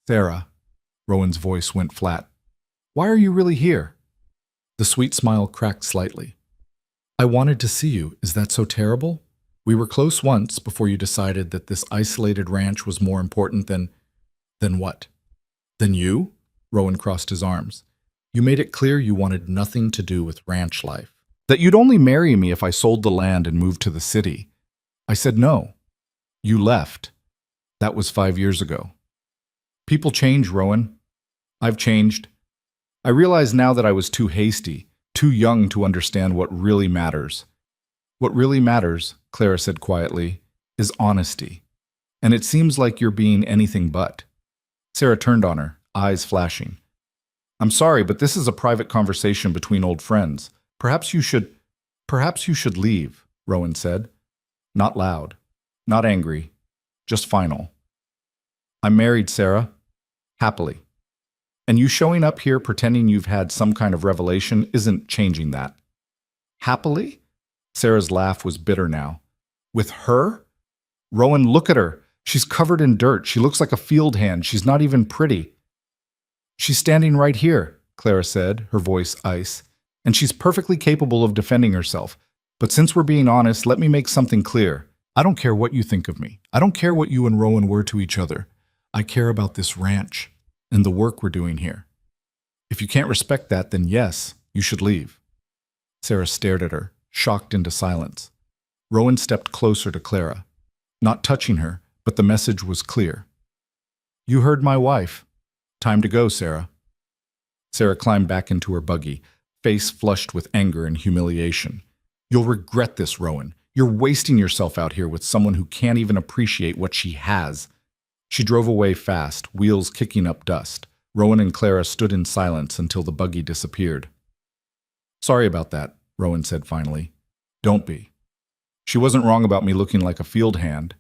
Sarah. Rowan's voice went flat. Why are you really here? The sweet smile cracked slightly. I wanted to see you. Is that so terrible? We were close once before you decided that this isolated ranch was more important than what? Than you? Rowan crossed his arms. You made it clear you wanted nothing to do with ranch life. That you'd only marry me if I sold the land and moved to the city. I said no. You left. That was 5 years ago. People change, Rowan. I've changed. I realize now that I was too hasty, too young to understand what really matters. What really matters, Clara said quietly, is honesty. And it seems like you're being anything but. Sarah turned on her, eyes flashing. I'm sorry, but this is a private conversation between old friends. Perhaps you should leave, Rowan said. Not loud, not angry, just final. I'm married, Sarah. Happily. And you showing up here pretending you've had some kind of revelation isn't changing that. Happily? Sarah's laugh was bitter now. With her? Rowan, look at her. She's covered in dirt. She looks like a field hand. She's not even pretty. She's standing right here, Clara said, her voice ice. And she's perfectly capable of defending herself. But since we're being honest, let me make something clear. I don't care what you think of me. I don't care what you and Rowan were to each other. I care about this ranch and the work we're doing here. If you can't respect that, then yes, you should leave. Sarah stared at her, shocked into silence. Rowan stepped closer to Clara, not touching her, but the message was clear. You heard my wife. Time to go, Sarah. Sarah climbed back into her buggy, face flushed with anger and humiliation. You'll regret this, Rowan. You're wasting yourself out here with someone who can't even appreciate what she has. She drove away fast, wheels kicking up dust. Rowan and Clara stood in silence until the buggy disappeared. Sorry about that, Rowan said finally. Don't be. She wasn't wrong about me looking like a field hand.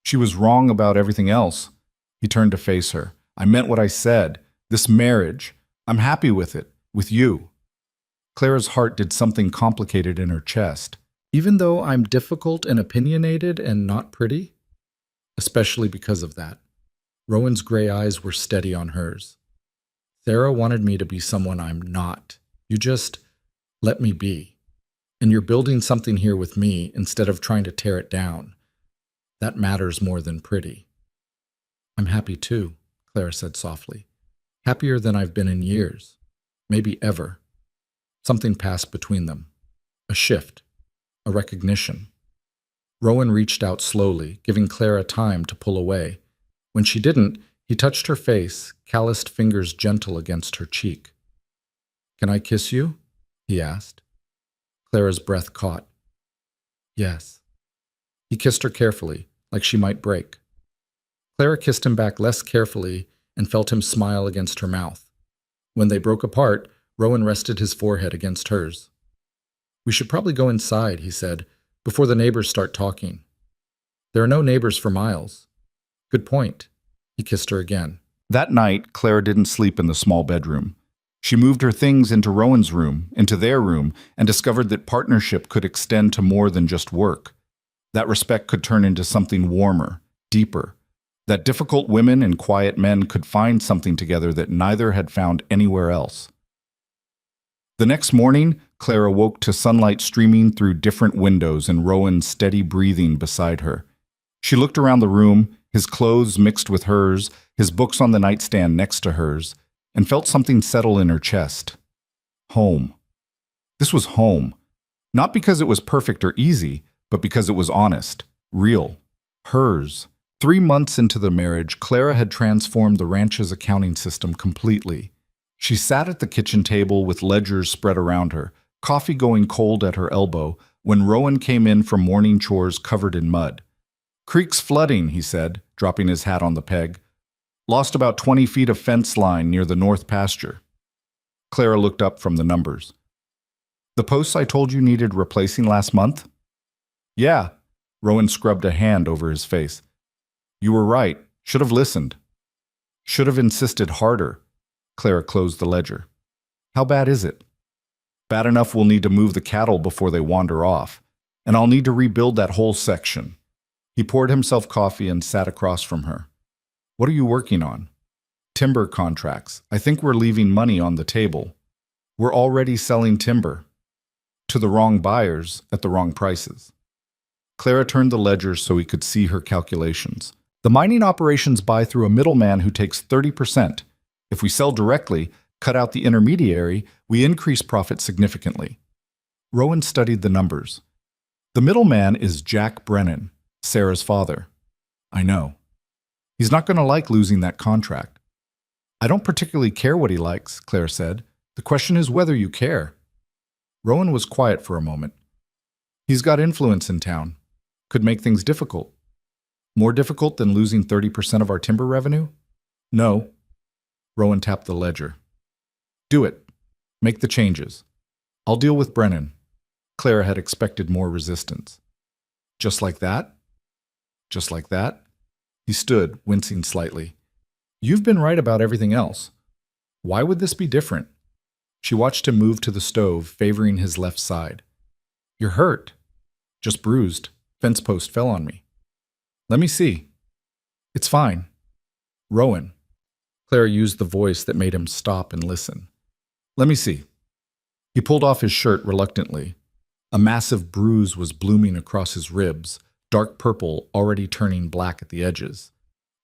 She was wrong about everything else. He turned to face her. I meant what I said. This marriage, I'm happy with it, with you. Clara's heart did something complicated in her chest. Even though I'm difficult and opinionated and not pretty? Especially because of that. Rowan's gray eyes were steady on hers. Sarah wanted me to be someone I'm not. You just let me be. And you're building something here with me instead of trying to tear it down. That matters more than pretty. I'm happy too, Clara said softly. Happier than I've been in years. Maybe ever. Something passed between them. A shift. A recognition. Rowan reached out slowly, giving Clara time to pull away. When she didn't, he touched her face, calloused fingers gentle against her cheek. Can I kiss you? He asked. Clara's breath caught. Yes. He kissed her carefully, like she might break. Clara kissed him back less carefully and felt him smile against her mouth. When they broke apart, Rowan rested his forehead against hers. We should probably go inside, he said, before the neighbors start talking. There are no neighbors for miles. Good point. He kissed her again. That night, Clara didn't sleep in the small bedroom. She moved her things into Rowan's room, into their room, and discovered that partnership could extend to more than just work. That respect could turn into something warmer, deeper. That difficult women and quiet men could find something together that neither had found anywhere else. The next morning, Clara woke to sunlight streaming through different windows and Rowan's steady breathing beside her. She looked around the room, his clothes mixed with hers, his books on the nightstand next to hers, and felt something settle in her chest. Home. This was home. Not because it was perfect or easy, but because it was honest, real, Hers. 3 months into the marriage, Clara had transformed the ranch's accounting system completely. She sat at the kitchen table with ledgers spread around her, coffee going cold at her elbow, when Rowan came in from morning chores covered in mud. "Creek's flooding," he said, dropping his hat on the peg. "Lost about 20 feet of fence line near the north pasture." Clara looked up from the numbers. "The posts I told you needed replacing last month?" "Yeah." Rowan scrubbed a hand over his face. "You were right. Should have listened. Should have insisted harder." Clara closed the ledger. "How bad is it?" "Bad enough we'll need to move the cattle before they wander off. And I'll need to rebuild that whole section." He poured himself coffee and sat across from her. "What are you working on?" "Timber contracts. I think we're leaving money on the table. We're already selling timber. To the wrong buyers at the wrong prices." Clara turned the ledger so he could see her calculations. "The mining operations buy through a middleman who takes 30%. If we sell directly, cut out the intermediary, we increase profit significantly." Rowan studied the numbers. "The middleman is Jack Brennan, Sarah's father." "I know. He's not going to like losing that contract." "I don't particularly care what he likes," Claire said. "The question is whether you care." Rowan was quiet for a moment. "He's got influence in town. Could make things difficult." "More difficult than losing 30% of our timber revenue?" "No." Rowan tapped the ledger. "Do it. Make the changes. I'll deal with Brennan." Clara had expected more resistance. "Just like that?" "Just like that?" He stood, wincing slightly. "You've been right about everything else. Why would this be different?" She watched him move to the stove, favoring his left side. "You're hurt." "Just bruised. Fence post fell on me." "Let me see." "It's fine." "Rowan." Clara used the voice that made him stop and listen. "Let me see." He pulled off his shirt reluctantly. A massive bruise was blooming across his ribs, dark purple already turning black at the edges.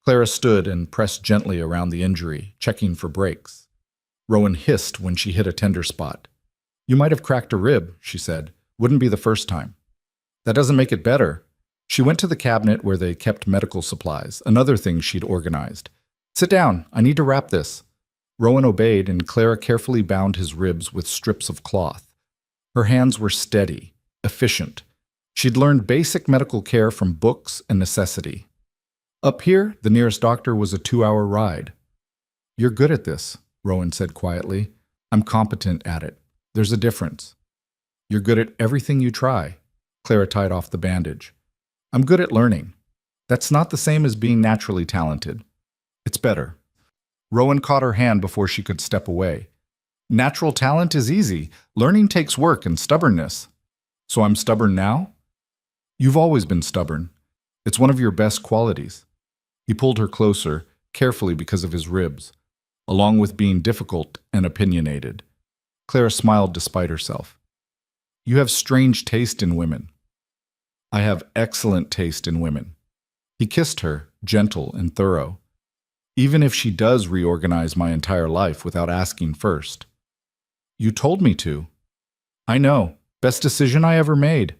Clara stood and pressed gently around the injury, checking for breaks. Rowan hissed when she hit a tender spot. "You might have cracked a rib," she said. "Wouldn't be the first time." "That doesn't make it better." She went to the cabinet where they kept medical supplies, another thing she'd organized. "Sit down. I need to wrap this." Rowan obeyed, and Clara carefully bound his ribs with strips of cloth. Her hands were steady, efficient. She'd learned basic medical care from books and necessity. Up here, the nearest doctor was a 2-hour ride. "You're good at this," Rowan said quietly. "I'm competent at it. There's a difference." "You're good at everything you try." Clara tied off the bandage. "I'm good at learning. That's not the same as being naturally talented. It's better." Rowan caught her hand before she could step away. "Natural talent is easy. Learning takes work and stubbornness." "So I'm stubborn now?" "You've always been stubborn. It's one of your best qualities." He pulled her closer, carefully because of his ribs, along with being difficult and opinionated. Clara smiled despite herself. "You have strange taste in women." "I have excellent taste in women." He kissed her, gentle and thorough. "Even if she does reorganize my entire life without asking first." "You told me to." "I know. Best decision I ever made."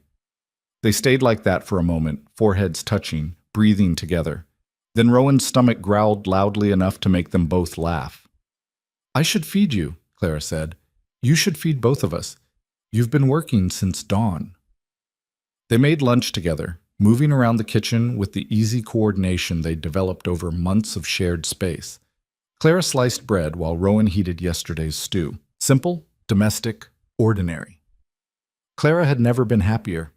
They stayed like that for a moment, foreheads touching, breathing together. Then Rowan's stomach growled loudly enough to make them both laugh. "I should feed you," Clara said. "You should feed both of us. You've been working since dawn." They made lunch together, moving around the kitchen with the easy coordination they'd developed over months of shared space. Clara sliced bread while Rowan heated yesterday's stew. Simple, domestic, ordinary. Clara had never been happier.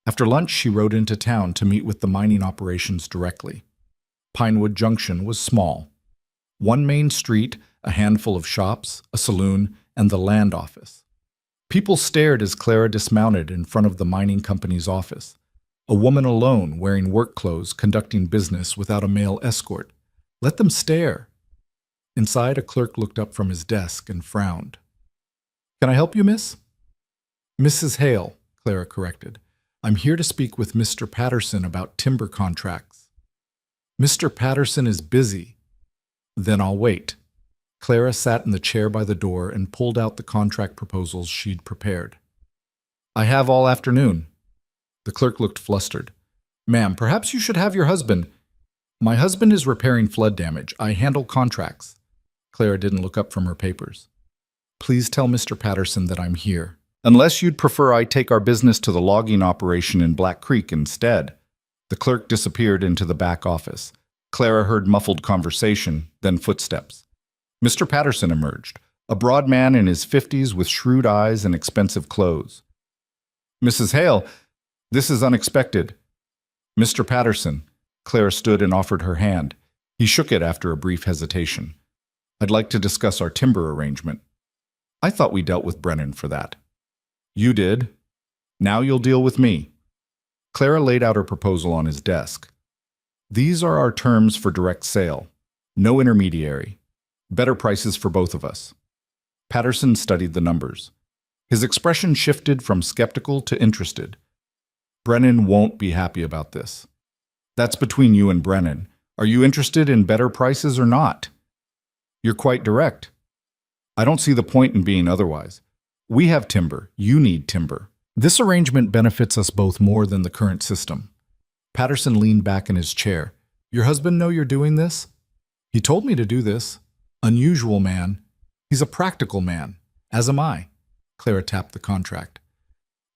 After lunch, she rode into town to meet with the mining operations directly. Pinewood Junction was small. One main street, a handful of shops, a saloon, and the land office. People stared as Clara dismounted in front of the mining company's office. A woman alone, wearing work clothes, conducting business without a male escort. Let them stare. Inside, a clerk looked up from his desk and frowned. "Can I help you, miss?" "Mrs. Hale," Clara corrected. "I'm here to speak with Mr. Patterson about timber contracts." "Mr. Patterson is busy." "Then I'll wait." Clara sat in the chair by the door and pulled out the contract proposals she'd prepared. "I have all afternoon." The clerk looked flustered. Ma'am, perhaps you should have your husband. My husband is repairing flood damage. I handle contracts. Clara didn't look up from her papers. Please tell Mr. Patterson that I'm here. Unless you'd prefer I take our business to the logging operation in Black Creek instead. The clerk disappeared into the back office. Clara heard muffled conversation, then footsteps. Mr. Patterson emerged, a broad man in his 50s with shrewd eyes and expensive clothes. Mrs. Hale, this is unexpected. Mr. Patterson. Clara stood and offered her hand. He shook it after a brief hesitation. I'd like to discuss our timber arrangement. I thought we dealt with Brennan for that. You did. Now you'll deal with me. Clara laid out her proposal on his desk. These are our terms for direct sale. No intermediary. Better prices for both of us. Patterson studied the numbers. His expression shifted from skeptical to interested. Brennan won't be happy about this. That's between you and Brennan. Are you interested in better prices or not? You're quite direct. I don't see the point in being otherwise. We have timber. You need timber. This arrangement benefits us both more than the current system. Patterson leaned back in his chair. Your husband know you're doing this? He told me to do this. Unusual man. He's a practical man, as am I. Clara tapped the contract.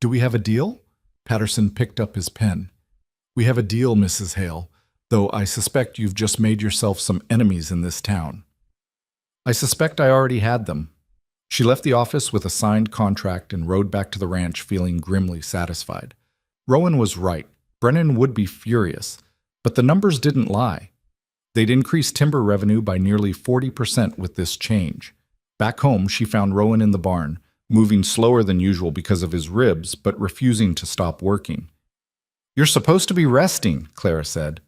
Do we have a deal? Patterson picked up his pen. We have a deal, Mrs. Hale, though I suspect you've just made yourself some enemies in this town. I suspect I already had them. She left the office with a signed contract and rode back to the ranch feeling grimly satisfied. Rowan was right. Brennan would be furious, but the numbers didn't lie. They'd increased timber revenue by nearly 40% with this change. Back home, she found Rowan in the barn, moving slower than usual because of his ribs, but refusing to stop working. You're supposed to be resting, Clara said.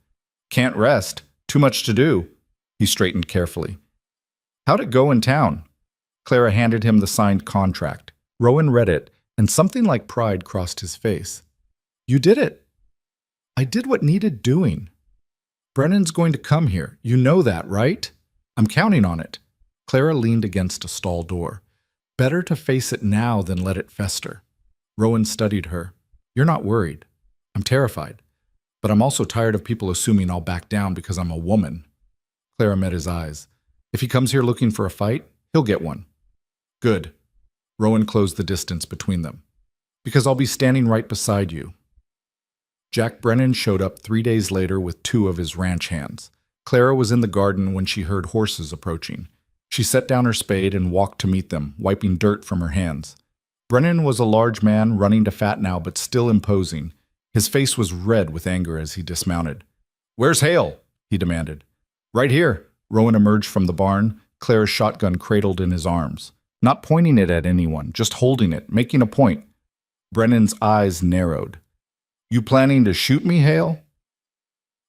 Can't rest. Too much to do. He straightened carefully. How'd it go in town? Clara handed him the signed contract. Rowan read it, and something like pride crossed his face. You did it. I did what needed doing. Brennan's going to come here. You know that, right? I'm counting on it. Clara leaned against a stall door. Better to face it now than let it fester. Rowan studied her. You're not worried. I'm terrified. But I'm also tired of people assuming I'll back down because I'm a woman. Clara met his eyes. If he comes here looking for a fight, he'll get one. Good. Rowan closed the distance between them. Because I'll be standing right beside you. Jack Brennan showed up 3 days later with 2 of his ranch hands. Clara was in the garden when she heard horses approaching. She set down her spade and walked to meet them, wiping dirt from her hands. Brennan was a large man, running to fat now, but still imposing. His face was red with anger as he dismounted. Where's Hale? He demanded. Right here. Rowan emerged from the barn, Clara's shotgun cradled in his arms. Not pointing it at anyone, just holding it, making a point. Brennan's eyes narrowed. You planning to shoot me, Hale?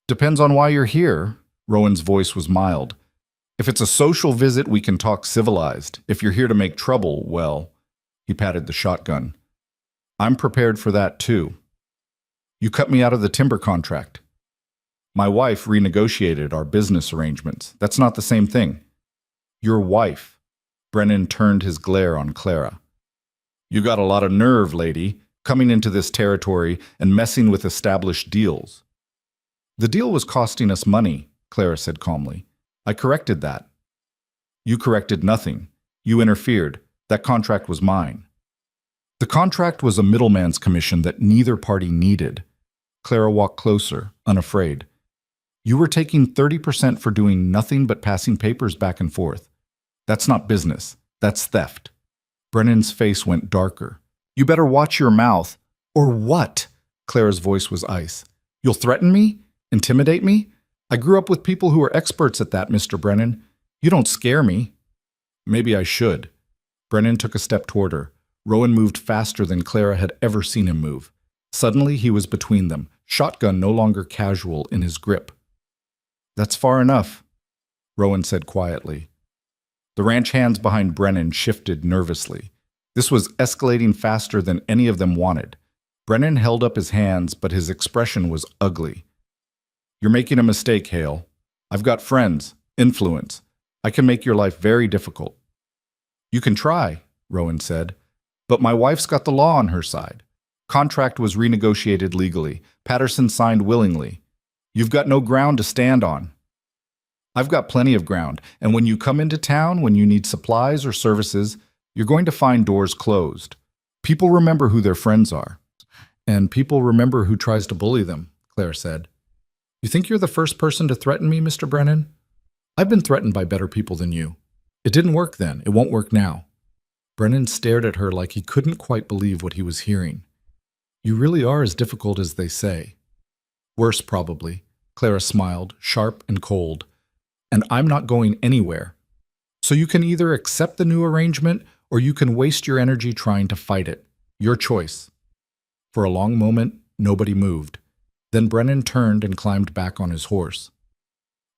Depends on why you're here. Rowan's voice was mild. If it's a social visit, we can talk civilized. If you're here to make trouble, well, he patted the shotgun. I'm prepared for that too. You cut me out of the timber contract. My wife renegotiated our business arrangements. That's not the same thing. Your wife. Brennan turned his glare on Clara. You got a lot of nerve, lady, coming into this territory and messing with established deals. The deal was costing us money, Clara said calmly. I corrected that. You corrected nothing. You interfered. That contract was mine. The contract was a middleman's commission that neither party needed. Clara walked closer, unafraid. You were taking 30% for doing nothing but passing papers back and forth. That's not business. That's theft. Brennan's face went darker. You better watch your mouth. Or what? Clara's voice was ice. You'll threaten me? Intimidate me? I grew up with people who are experts at that, Mr. Brennan. You don't scare me. Maybe I should. Brennan took a step toward her. Rowan moved faster than Clara had ever seen him move. Suddenly, he was between them, shotgun no longer casual in his grip. That's far enough, Rowan said quietly. The ranch hands behind Brennan shifted nervously. This was escalating faster than any of them wanted. Brennan held up his hands, but his expression was ugly. You're making a mistake, Hale. I've got friends, influence. I can make your life very difficult. You can try, Rowan said, but my wife's got the law on her side. Contract was renegotiated legally. Patterson signed willingly. You've got no ground to stand on. I've got plenty of ground, and when you come into town, when you need supplies or services, you're going to find doors closed. People remember who their friends are, and people remember who tries to bully them, Claire said. You think you're the first person to threaten me, Mr. Brennan? I've been threatened by better people than you. It didn't work then. It won't work now. Brennan stared at her like he couldn't quite believe what he was hearing. You really are as difficult as they say. Worse, probably. Clara smiled, sharp and cold. And I'm not going anywhere. So you can either accept the new arrangement or you can waste your energy trying to fight it. Your choice. For a long moment, nobody moved. Then Brennan turned and climbed back on his horse.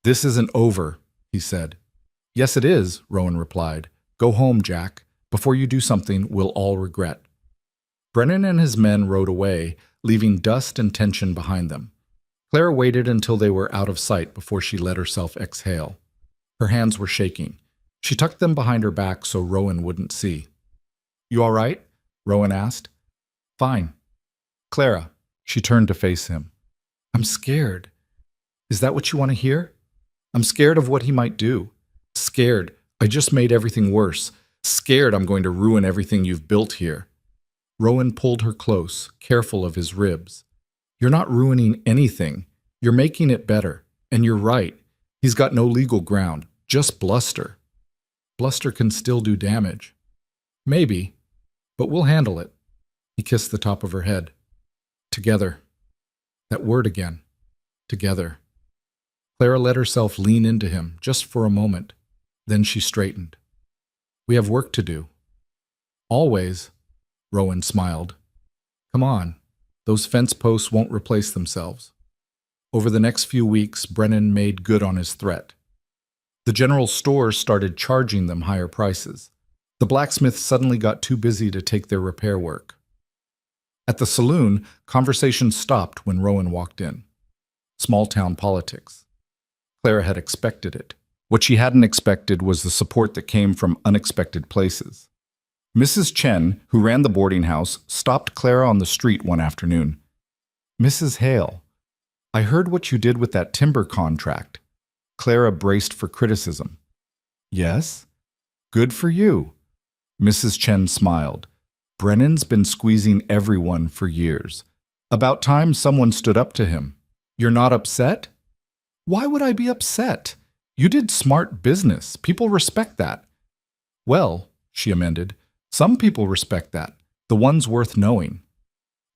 This isn't over, he said. Yes, it is, Rowan replied. Go home, Jack. Before you do something we'll all regret. Brennan and his men rode away, leaving dust and tension behind them. Clara waited until they were out of sight before she let herself exhale. Her hands were shaking. She tucked them behind her back so Rowan wouldn't see. You all right? Rowan asked. Fine. Clara. She turned to face him. I'm scared. Is that what you want to hear? I'm scared of what he might do. Scared. I just made everything worse. Scared I'm going to ruin everything you've built here. Rowan pulled her close, careful of his ribs. You're not ruining anything. You're making it better. And you're right. He's got no legal ground. Just bluster. Bluster can still do damage. Maybe. But we'll handle it. He kissed the top of her head. Together. That word again. Together. Clara let herself lean into him, just for a moment. Then she straightened. We have work to do. Always. Rowan smiled. Come on. Those fence posts won't replace themselves. Over the next few weeks, Brennan made good on his threat. The general stores started charging them higher prices. The blacksmiths suddenly got too busy to take their repair work. At the saloon, conversation stopped when Rowan walked in. Small-town politics. Clara had expected it. What she hadn't expected was the support that came from unexpected places. Mrs. Chen, who ran the boarding house, stopped Clara on the street one afternoon. Mrs. Hale, I heard what you did with that timber contract. Clara braced for criticism. Yes? Good for you. Mrs. Chen smiled. Brennan's been squeezing everyone for years. About time someone stood up to him. You're not upset? Why would I be upset? You did smart business. People respect that. Well, she amended, some people respect that, the ones worth knowing.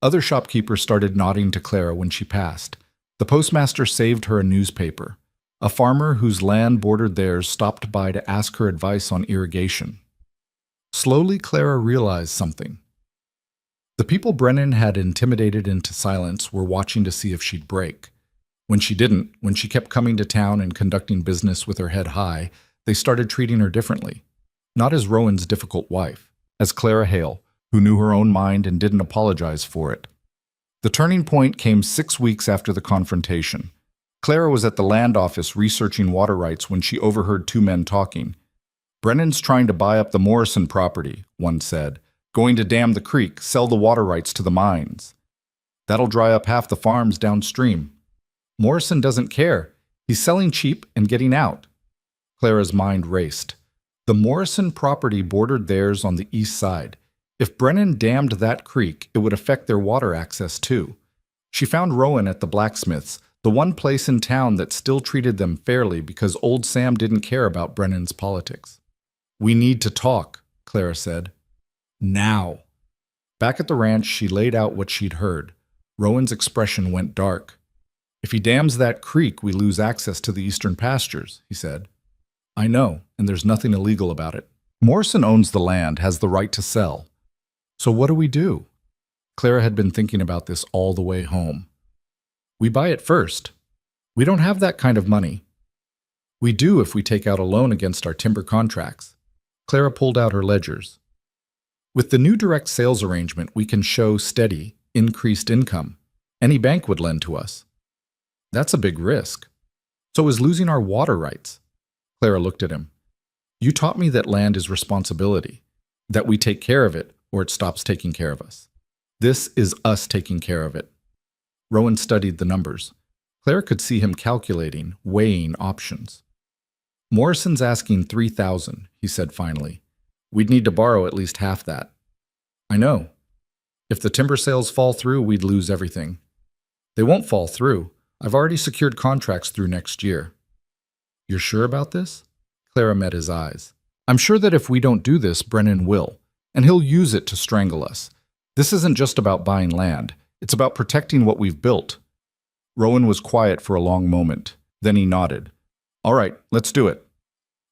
Other shopkeepers started nodding to Clara when she passed. The postmaster saved her a newspaper. A farmer whose land bordered theirs stopped by to ask her advice on irrigation. Slowly, Clara realized something. The people Brennan had intimidated into silence were watching to see if she'd break. When she didn't, when she kept coming to town and conducting business with her head high, they started treating her differently. Not as Rowan's difficult wife, as Clara Hale, who knew her own mind and didn't apologize for it. The turning point came 6 weeks after the confrontation. Clara was at the land office researching water rights when she overheard two men talking. Brennan's trying to buy up the Morrison property, one said. Going to dam the creek, sell the water rights to the mines. That'll dry up half the farms downstream. Morrison doesn't care. He's selling cheap and getting out. Clara's mind raced. The Morrison property bordered theirs on the east side. If Brennan dammed that creek, it would affect their water access too. She found Rowan at the blacksmith's, the one place in town that still treated them fairly because old Sam didn't care about Brennan's politics. We need to talk, Clara said. Now. Back at the ranch, she laid out what she'd heard. Rowan's expression went dark. If he dams that creek, we lose access to the eastern pastures, he said. I know, and there's nothing illegal about it. Morrison owns the land, has the right to sell. So what do we do? Clara had been thinking about this all the way home. We buy it first. We don't have that kind of money. We do if we take out a loan against our timber contracts. Clara pulled out her ledgers. With the new direct sales arrangement, we can show steady, increased income. Any bank would lend to us. That's a big risk. So is losing our water rights. Clara looked at him. You taught me that land is responsibility, that we take care of it or it stops taking care of us. This is us taking care of it. Rowan studied the numbers. Clara could see him calculating, weighing options. Morrison's asking $3,000, he said finally. We'd need to borrow at least half that. I know. If the timber sales fall through, we'd lose everything. They won't fall through. I've already secured contracts through next year. You're sure about this? Clara met his eyes. I'm sure that if we don't do this, Brennan will, and he'll use it to strangle us. This isn't just about buying land. It's about protecting what we've built. Rowan was quiet for a long moment. Then he nodded. All right, let's do it.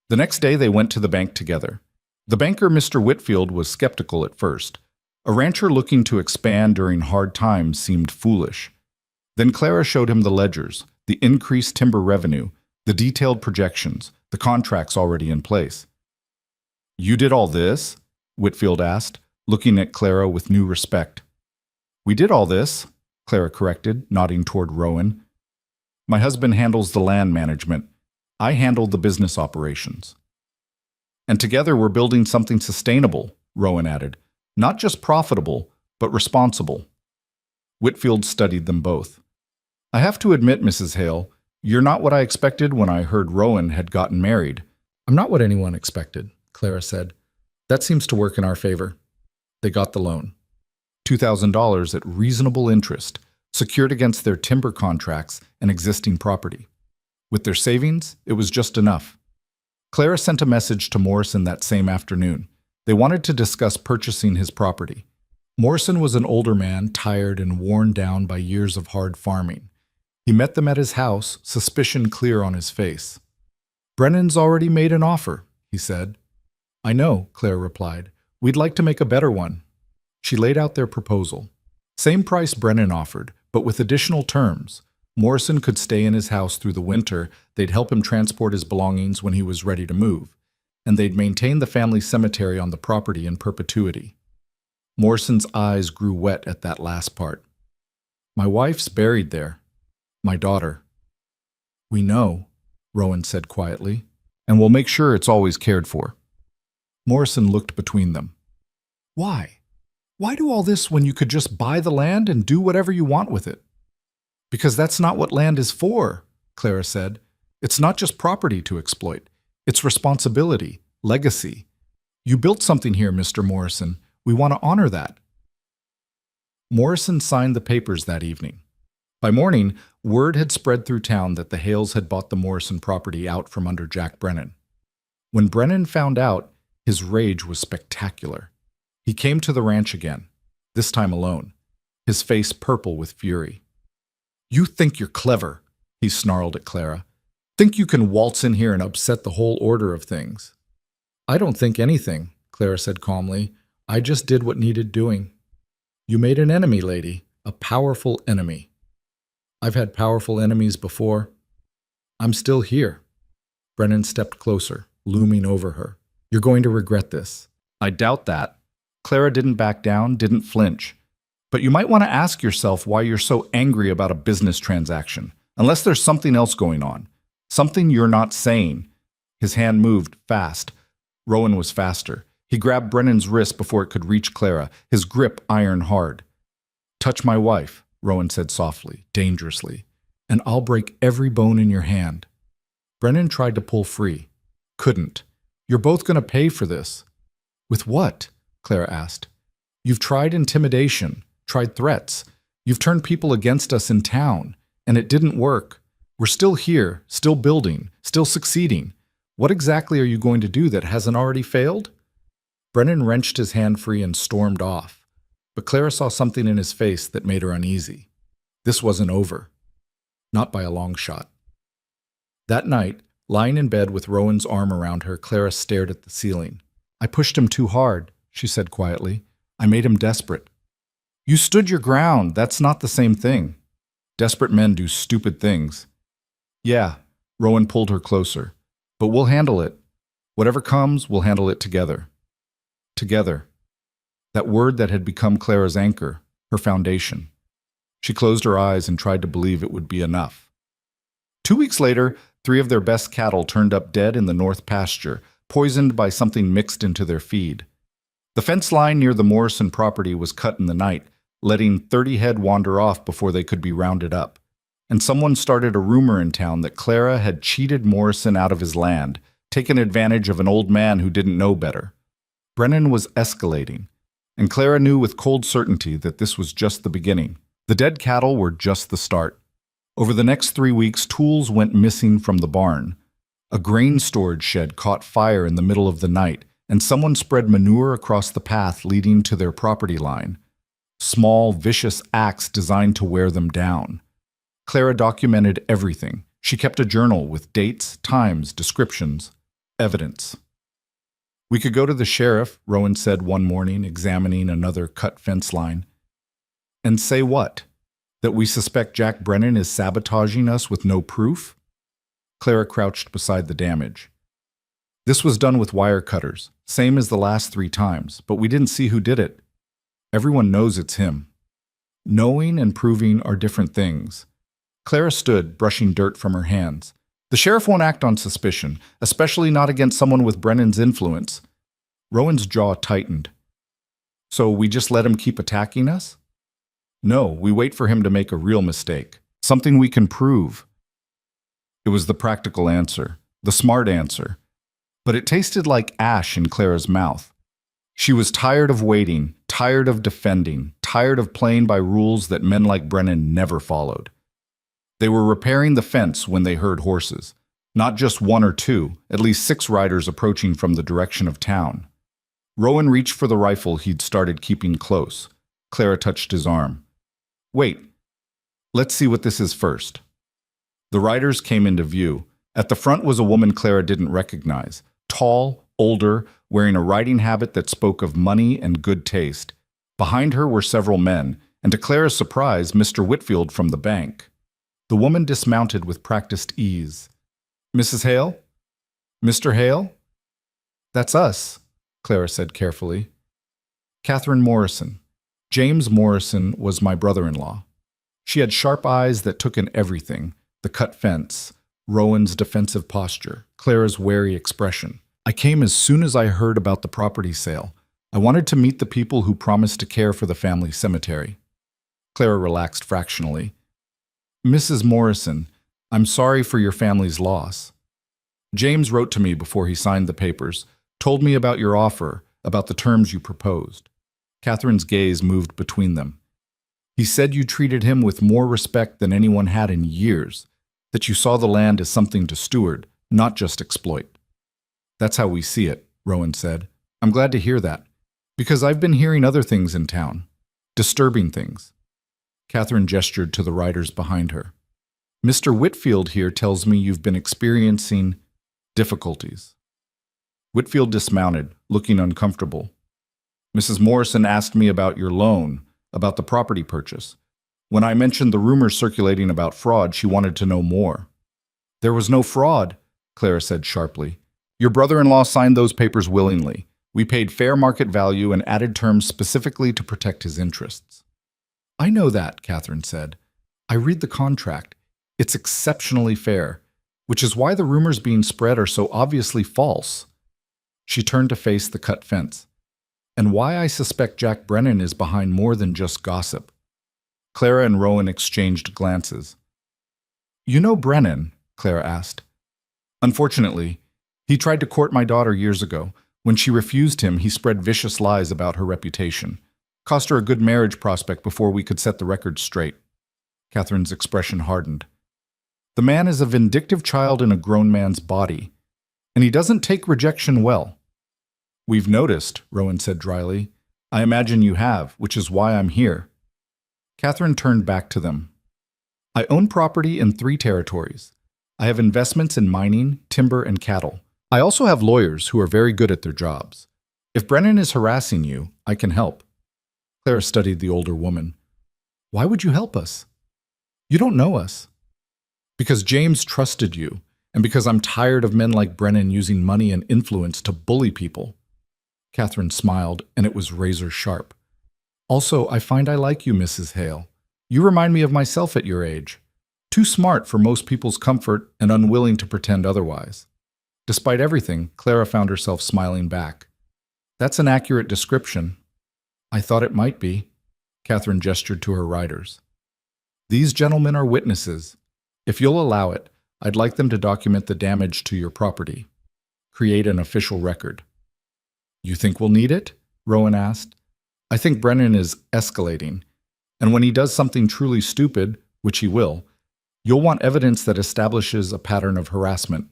The next day they went to the bank together. The banker, Mr. Whitfield, was skeptical at first. A rancher looking to expand during hard times seemed foolish. Then Clara showed him the ledgers, the increased timber revenue, the detailed projections, the contracts already in place. You did all this? Whitfield asked, looking at Clara with new respect. We did all this, Clara corrected, nodding toward Rowan. My husband handles the land management. I handle the business operations. And together we're building something sustainable, Rowan added. Not just profitable, but responsible. Whitfield studied them both. I have to admit, Mrs. Hale, you're not what I expected when I heard Rowan had gotten married. I'm not what anyone expected, Clara said. That seems to work in our favor. They got the loan. $2,000 at reasonable interest, secured against their timber contracts and existing property. With their savings, it was just enough. Clara sent a message to Morrison that same afternoon. They wanted to discuss purchasing his property. Morrison was an older man, tired and worn down by years of hard farming. He met them at his house, suspicion clear on his face. Brennan's already made an offer, he said. I know, Clara replied. We'd like to make a better one. She laid out their proposal. Same price Brennan offered, but with additional terms. Morrison could stay in his house through the winter, they'd help him transport his belongings when he was ready to move, and they'd maintain the family cemetery on the property in perpetuity. Morrison's eyes grew wet at that last part. My wife's buried there. My daughter. We know, Rowan said quietly, and we'll make sure it's always cared for. Morrison looked between them. Why? Why do all this when you could just buy the land and do whatever you want with it? Because that's not what land is for, Clara said. It's not just property to exploit. It's responsibility, legacy. You built something here, Mr. Morrison. We want to honor that. Morrison signed the papers that evening. By morning, word had spread through town that the Hales had bought the Morrison property out from under Jack Brennan. When Brennan found out, his rage was spectacular. He came to the ranch again, this time alone, his face purple with fury. You think you're clever, he snarled at Clara. Think you can waltz in here and upset the whole order of things. I don't think anything, Clara said calmly. I just did what needed doing. You made an enemy, lady, a powerful enemy. I've had powerful enemies before. I'm still here. Brennan stepped closer, looming over her. You're going to regret this. I doubt that. Clara didn't back down, didn't flinch. But you might want to ask yourself why you're so angry about a business transaction, unless there's something else going on. Something you're not saying. His hand moved fast. Rowan was faster. He grabbed Brennan's wrist before it could reach Clara, his grip iron hard. Touch my wife, Rowan said softly, dangerously, and I'll break every bone in your hand. Brennan tried to pull free. Couldn't. You're both going to pay for this. With what? Clara asked. You've tried intimidation, tried threats. You've turned people against us in town, and it didn't work. We're still here, still building, still succeeding. What exactly are you going to do that hasn't already failed? Brennan wrenched his hand free and stormed off, but Clara saw something in his face that made her uneasy. This wasn't over. Not by a long shot. That night, lying in bed with Rowan's arm around her, Clara stared at the ceiling. I pushed him too hard, she said quietly. I made him desperate. You stood your ground. That's not the same thing. Desperate men do stupid things. Yeah, Rowan pulled her closer. But we'll handle it. Whatever comes, we'll handle it together. Together. That word that had become Clara's anchor, her foundation. She closed her eyes and tried to believe it would be enough. 2 weeks later, 3 of their best cattle turned up dead in the north pasture, poisoned by something mixed into their feed. The fence line near the Morrison property was cut in the night, letting 30 head wander off before they could be rounded up. And someone started a rumor in town that Clara had cheated Morrison out of his land, taken advantage of an old man who didn't know better. Brennan was escalating, and Clara knew with cold certainty that this was just the beginning. The dead cattle were just the start. Over the next 3 weeks, tools went missing from the barn. A grain storage shed caught fire in the middle of the night, and someone spread manure across the path leading to their property line. Small, vicious acts designed to wear them down. Clara documented everything. She kept a journal with dates, times, descriptions, evidence. "We could go to the sheriff," Rowan said one morning, examining another cut fence line. "And say what? That we suspect Jack Brennan is sabotaging us with no proof?" Clara crouched beside the damage. "This was done with wire cutters, same as the last 3 times, but we didn't see who did it. Everyone knows it's him." Knowing and proving are different things. Clara stood, brushing dirt from her hands. "The sheriff won't act on suspicion, especially not against someone with Brennan's influence." Rowan's jaw tightened. "So we just let him keep attacking us?" "No, we wait for him to make a real mistake, something we can prove." It was the practical answer, the smart answer. But it tasted like ash in Clara's mouth. She was tired of waiting, tired of defending, tired of playing by rules that men like Brennan never followed. They were repairing the fence when they heard horses. Not just 1 or 2, at least 6 riders approaching from the direction of town. Rowan reached for the rifle he'd started keeping close. Clara touched his arm. "Wait, let's see what this is first." The riders came into view. At the front was a woman Clara didn't recognize. Tall, older, wearing a riding habit that spoke of money and good taste. Behind her were several men, and to Clara's surprise, Mr. Whitfield from the bank. The woman dismounted with practiced ease. "Mrs. Hale? Mr. Hale?" "That's us," Clara said carefully. "Catherine Morrison. James Morrison was my brother-in-law." She had sharp eyes that took in everything: the cut fence, Rowan's defensive posture, Clara's wary expression. "I came as soon as I heard about the property sale. I wanted to meet the people who promised to care for the family cemetery." Clara relaxed fractionally. "Mrs. Morrison, I'm sorry for your family's loss. James wrote to me before he signed the papers, told me about your offer, about the terms you proposed." Catherine's gaze moved between them. "He said you treated him with more respect than anyone had in years, that you saw the land as something to steward, not just exploit." "That's how we see it," Rowan said. "I'm glad to hear that, because I've been hearing other things in town, disturbing things." Catherine gestured to the riders behind her. "Mr. Whitfield here tells me you've been experiencing difficulties." Whitfield dismounted, looking uncomfortable. "Mrs. Morrison asked me about your loan, about the property purchase. When I mentioned the rumors circulating about fraud, she wanted to know more." "There was no fraud," Clara said sharply. "Your brother-in-law signed those papers willingly. We paid fair market value and added terms specifically to protect his interests." "I know that," Catherine said. "I read the contract. It's exceptionally fair, which is why the rumors being spread are so obviously false." She turned to face the cut fence. "And why I suspect Jack Brennan is behind more than just gossip." Clara and Rowan exchanged glances. "You know Brennan?" Clara asked. "Unfortunately, he tried to court my daughter years ago. When she refused him, he spread vicious lies about her reputation. Cost her a good marriage prospect before we could set the record straight." Catherine's expression hardened. "The man is a vindictive child in a grown man's body, and he doesn't take rejection well." "We've noticed," Rowan said dryly. "I imagine you have, which is why I'm here." Catherine turned back to them. "I own property in 3 territories. I have investments in mining, timber, and cattle. I also have lawyers who are very good at their jobs. If Brennan is harassing you, I can help." Clara studied the older woman. "Why would you help us? You don't know us." "Because James trusted you, and because I'm tired of men like Brennan using money and influence to bully people." Catherine smiled, and it was razor sharp. "Also, I find I like you, Mrs. Hale. You remind me of myself at your age. Too smart for most people's comfort and unwilling to pretend otherwise." Despite everything, Clara found herself smiling back. "That's an accurate description." "I thought it might be." Catherine gestured to her riders. These gentlemen are witnesses. If you'll allow it, I'd like them to document the damage to your property. Create an official record. You think we'll need it? Rowan asked. I think Brennan is escalating, and when he does something truly stupid, which he will, you'll want evidence that establishes a pattern of harassment.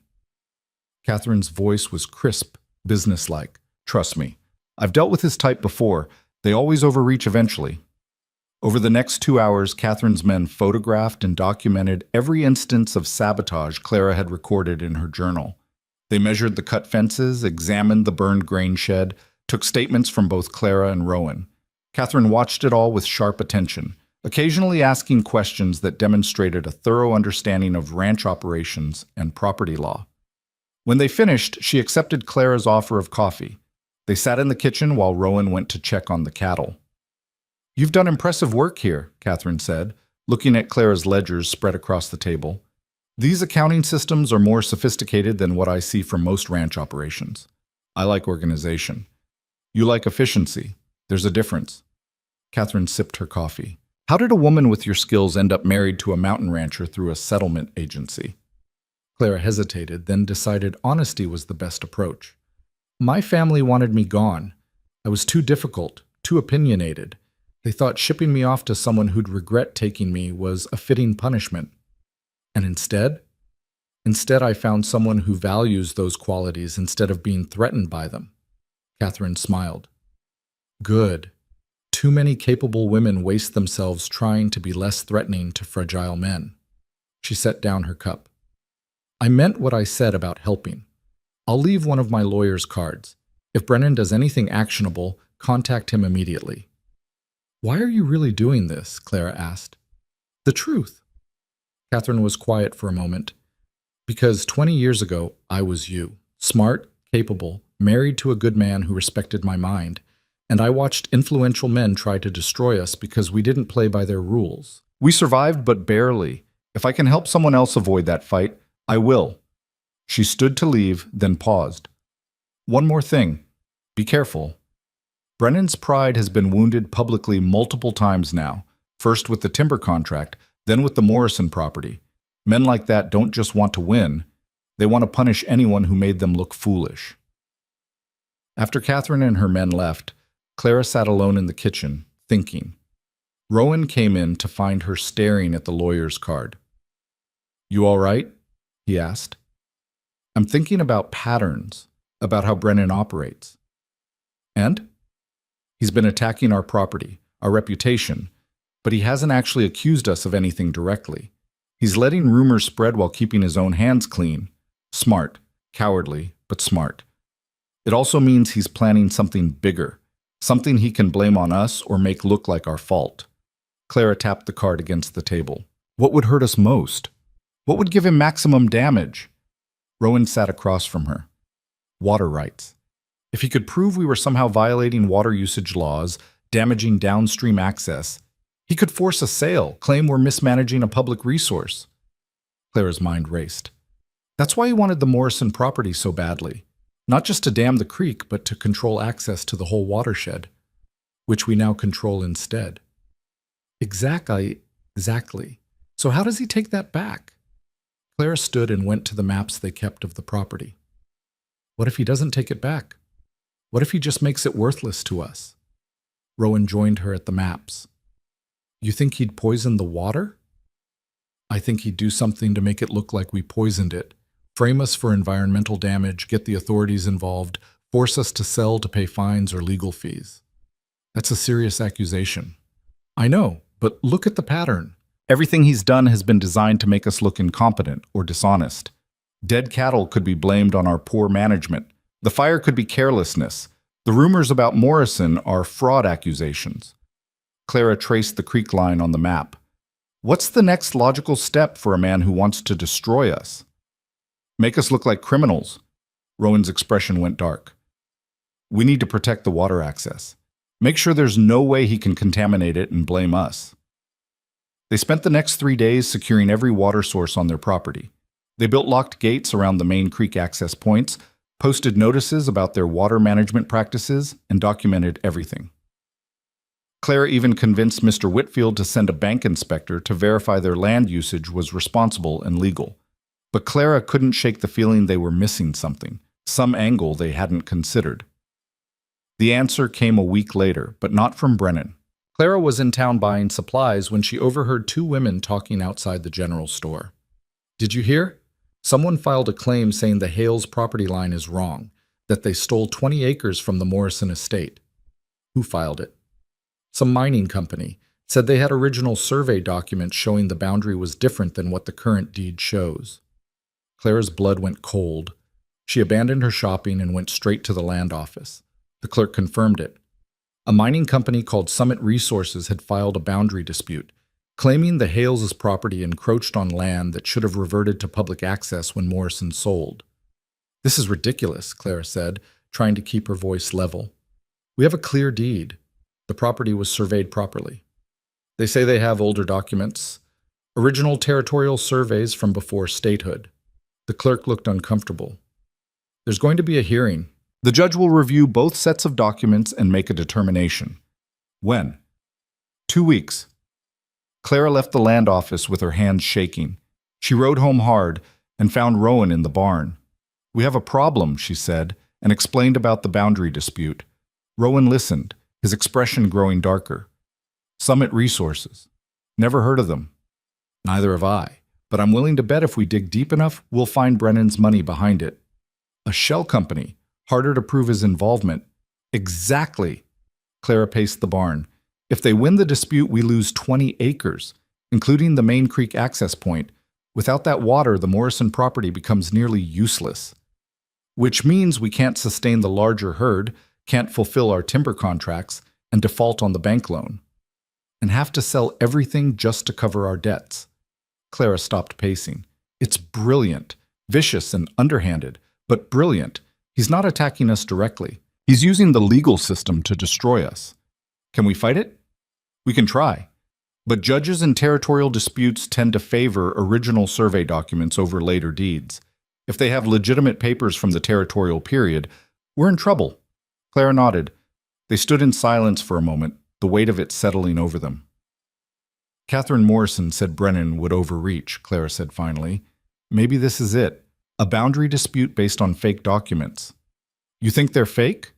Catherine's voice was crisp, businesslike. Trust me, I've dealt with his type before. They always overreach eventually. Over the next 2 hours, Catherine's men photographed and documented every instance of sabotage Clara had recorded in her journal. They measured the cut fences, examined the burned grain shed, took statements from both Clara and Rowan. Catherine watched it all with sharp attention, occasionally asking questions that demonstrated a thorough understanding of ranch operations and property law. When they finished, she accepted Clara's offer of coffee. They sat in the kitchen while Rowan went to check on the cattle. You've done impressive work here, Catherine said, looking at Clara's ledgers spread across the table. These accounting systems are more sophisticated than what I see from most ranch operations. I like organization. You like efficiency. There's a difference. Catherine sipped her coffee. How did a woman with your skills end up married to a mountain rancher through a settlement agency? Clara hesitated, then decided honesty was the best approach. My family wanted me gone. I was too difficult, too opinionated. They thought shipping me off to someone who'd regret taking me was a fitting punishment. And instead I found someone who values those qualities instead of being threatened by them. Catherine smiled. Good. Too many capable women waste themselves trying to be less threatening to fragile men. She set down her cup. I meant what I said about helping. I'll leave one of my lawyer's cards. If Brennan does anything actionable, contact him immediately. Why are you really doing this? Clara asked. The truth. Catherine was quiet for a moment. Because 20 years ago, I was you. Smart, capable, married to a good man who respected my mind. And I watched influential men try to destroy us because we didn't play by their rules. We survived, but barely. If I can help someone else avoid that fight, I will. She stood to leave, then paused. One more thing. Be careful. Brennan's pride has been wounded publicly multiple times now, first with the timber contract, then with the Morrison property. Men like that don't just want to win, they want to punish anyone who made them look foolish. After Catherine and her men left, Clara sat alone in the kitchen, thinking. Rowan came in to find her staring at the lawyer's card. You all right? He asked. I'm thinking about patterns, about how Brennan operates. And? He's been attacking our property, our reputation, but he hasn't actually accused us of anything directly. He's letting rumors spread while keeping his own hands clean. Smart, cowardly, but smart. It also means he's planning something bigger, something he can blame on us or make look like our fault. Clara tapped the card against the table. What would hurt us most? What would give him maximum damage? Rowan sat across from her. Water rights. If he could prove we were somehow violating water usage laws, damaging downstream access, he could force a sale, claim we're mismanaging a public resource. Clara's mind raced. That's why he wanted the Morrison property so badly. Not just to dam the creek, but to control access to the whole watershed, which we now control instead. Exactly. So how does he take that back? Clara stood and went to the maps they kept of the property. What if he doesn't take it back? What if he just makes it worthless to us? Rowan joined her at the maps. You think he'd poison the water? I think he'd do something to make it look like we poisoned it, frame us for environmental damage, get the authorities involved, force us to sell to pay fines or legal fees. That's a serious accusation. I know, but look at the pattern. Everything he's done has been designed to make us look incompetent or dishonest. Dead cattle could be blamed on our poor management. The fire could be carelessness. The rumors about Morrison are fraud accusations. Clara traced the creek line on the map. What's the next logical step for a man who wants to destroy us? Make us look like criminals. Rowan's expression went dark. We need to protect the water access. Make sure there's no way he can contaminate it and blame us. They spent the next 3 days securing every water source on their property. They built locked gates around the main creek access points, posted notices about their water management practices, and documented everything. Clara even convinced Mr. Whitfield to send a bank inspector to verify their land usage was responsible and legal. But Clara couldn't shake the feeling they were missing something, some angle they hadn't considered. The answer came a week later, but not from Brennan. Clara was in town buying supplies when she overheard two women talking outside the general store. "Did you hear? Someone filed a claim saying the Hales property line is wrong, that they stole 20 acres from the Morrison estate." "Who filed it?" "Some mining company. Said they had original survey documents showing the boundary was different than what the current deed shows." Clara's blood went cold. She abandoned her shopping and went straight to the land office. The clerk confirmed it. A mining company called Summit Resources had filed a boundary dispute, claiming the Hales' property encroached on land that should have reverted to public access when Morrison sold. "This is ridiculous," Clara said, trying to keep her voice level. "We have a clear deed. The property was surveyed properly. They say they have older documents, original territorial surveys from before statehood." The clerk looked uncomfortable. "There's going to be a hearing. The judge will review both sets of documents and make a determination." "When?" 2 weeks. Clara left the land office with her hands shaking. She rode home hard and found Rowan in the barn. "We have a problem," she said, and explained about the boundary dispute. Rowan listened, his expression growing darker. "Summit Resources. Never heard of them." "Neither have I, but I'm willing to bet if we dig deep enough, we'll find Brennan's money behind it." "A shell company. Harder to prove his involvement." "Exactly." Clara paced the barn. "If they win the dispute, we lose 20 acres, including the main creek access point. Without that water, the Morrison property becomes nearly useless. Which means we can't sustain the larger herd, can't fulfill our timber contracts, and default on the bank loan. And have to sell everything just to cover our debts." Clara stopped pacing. "It's brilliant, vicious and underhanded, but brilliant. He's not attacking us directly. He's using the legal system to destroy us. Can we fight it? We can try. But judges in territorial disputes tend to favor original survey documents over later deeds. If they have legitimate papers from the territorial period, we're in trouble." Clara nodded. They stood in silence for a moment, the weight of it settling over them. "Catherine Morrison said Brennan would overreach," Clara said finally. "Maybe this is it. A boundary dispute based on fake documents." "You think they're fake?"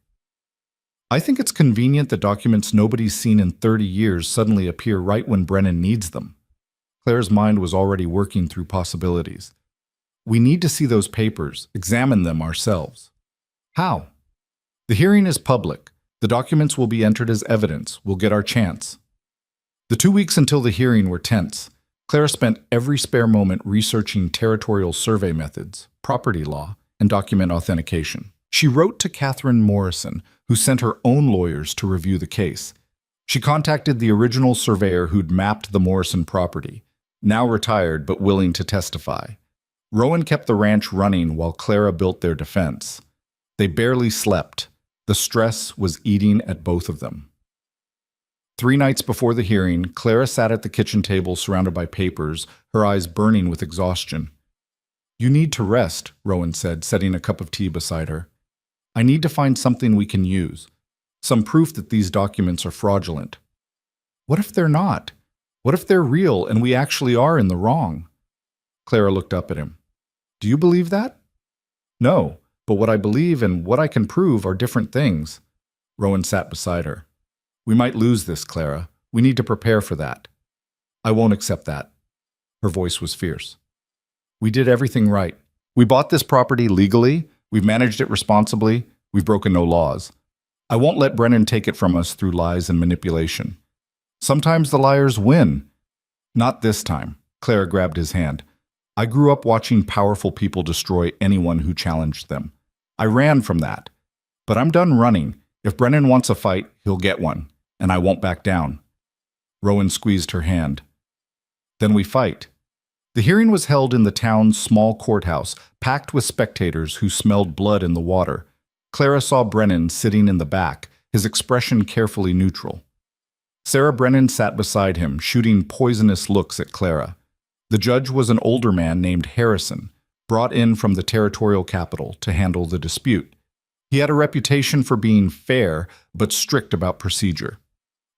"I think it's convenient that documents nobody's seen in 30 years suddenly appear right when Brennan needs them." Clara's mind was already working through possibilities. "We need to see those papers, examine them ourselves." "How?" "The hearing is public. The documents will be entered as evidence. We'll get our chance." The 2 weeks until the hearing were tense. Clara spent every spare moment researching territorial survey methods, property law, and document authentication. She wrote to Catherine Morrison, who sent her own lawyers to review the case. She contacted the original surveyor who'd mapped the Morrison property, now retired but willing to testify. Rowan kept the ranch running while Clara built their defense. They barely slept. The stress was eating at both of them. 3 nights before the hearing, Clara sat at the kitchen table surrounded by papers, her eyes burning with exhaustion. "You need to rest," Rowan said, setting a cup of tea beside her. "I need to find something we can use. Some proof that these documents are fraudulent." "What if they're not? What if they're real and we actually are in the wrong?" Clara looked up at him. "Do you believe that?" "No, but what I believe and what I can prove are different things." Rowan sat beside her. "We might lose this, Clara. We need to prepare for that." "I won't accept that." Her voice was fierce. "We did everything right. We bought this property legally. We've managed it responsibly. We've broken no laws. I won't let Brennan take it from us through lies and manipulation. Sometimes the liars win." "Not this time." Clara grabbed his hand. "I grew up watching powerful people destroy anyone who challenged them. I ran from that. But I'm done running. If Brennan wants a fight, he'll get one. And I won't back down." Rowan squeezed her hand. "Then we fight." The hearing was held in the town's small courthouse, packed with spectators who smelled blood in the water. Clara saw Brennan sitting in the back, his expression carefully neutral. Sarah Brennan sat beside him, shooting poisonous looks at Clara. The judge was an older man named Harrison, brought in from the territorial capital to handle the dispute. He had a reputation for being fair, but strict about procedure.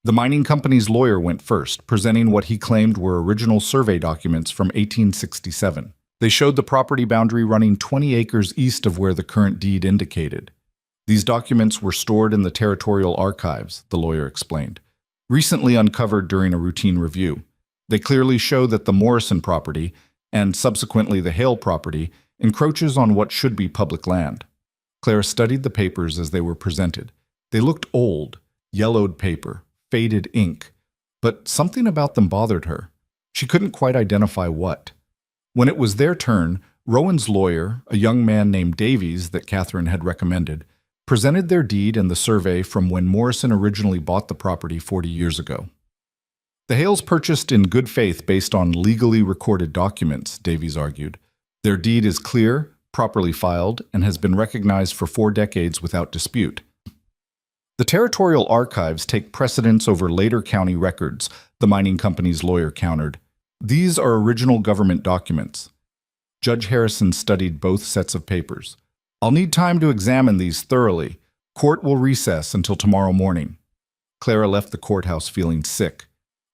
The mining company's lawyer went first, presenting what he claimed were original survey documents from 1867. They showed the property boundary running 20 acres east of where the current deed indicated. These documents were stored in the territorial archives, the lawyer explained, recently uncovered during a routine review. They clearly show that the Morrison property, and subsequently the Hale property, encroaches on what should be public land. Clara studied the papers as they were presented. They looked old, yellowed paper, faded ink, but something about them bothered her. She couldn't quite identify what. When it was their turn, Rowan's lawyer, a young man named Davies that Catherine had recommended, presented their deed and the survey from when Morrison originally bought the property 40 years ago. The Hales purchased in good faith based on legally recorded documents, Davies argued. Their deed is clear, properly filed, and has been recognized for 4 decades without dispute. The territorial archives take precedence over later county records, the mining company's lawyer countered. These are original government documents. Judge Harrison studied both sets of papers. I'll need time to examine these thoroughly. Court will recess until tomorrow morning. Clara left the courthouse feeling sick.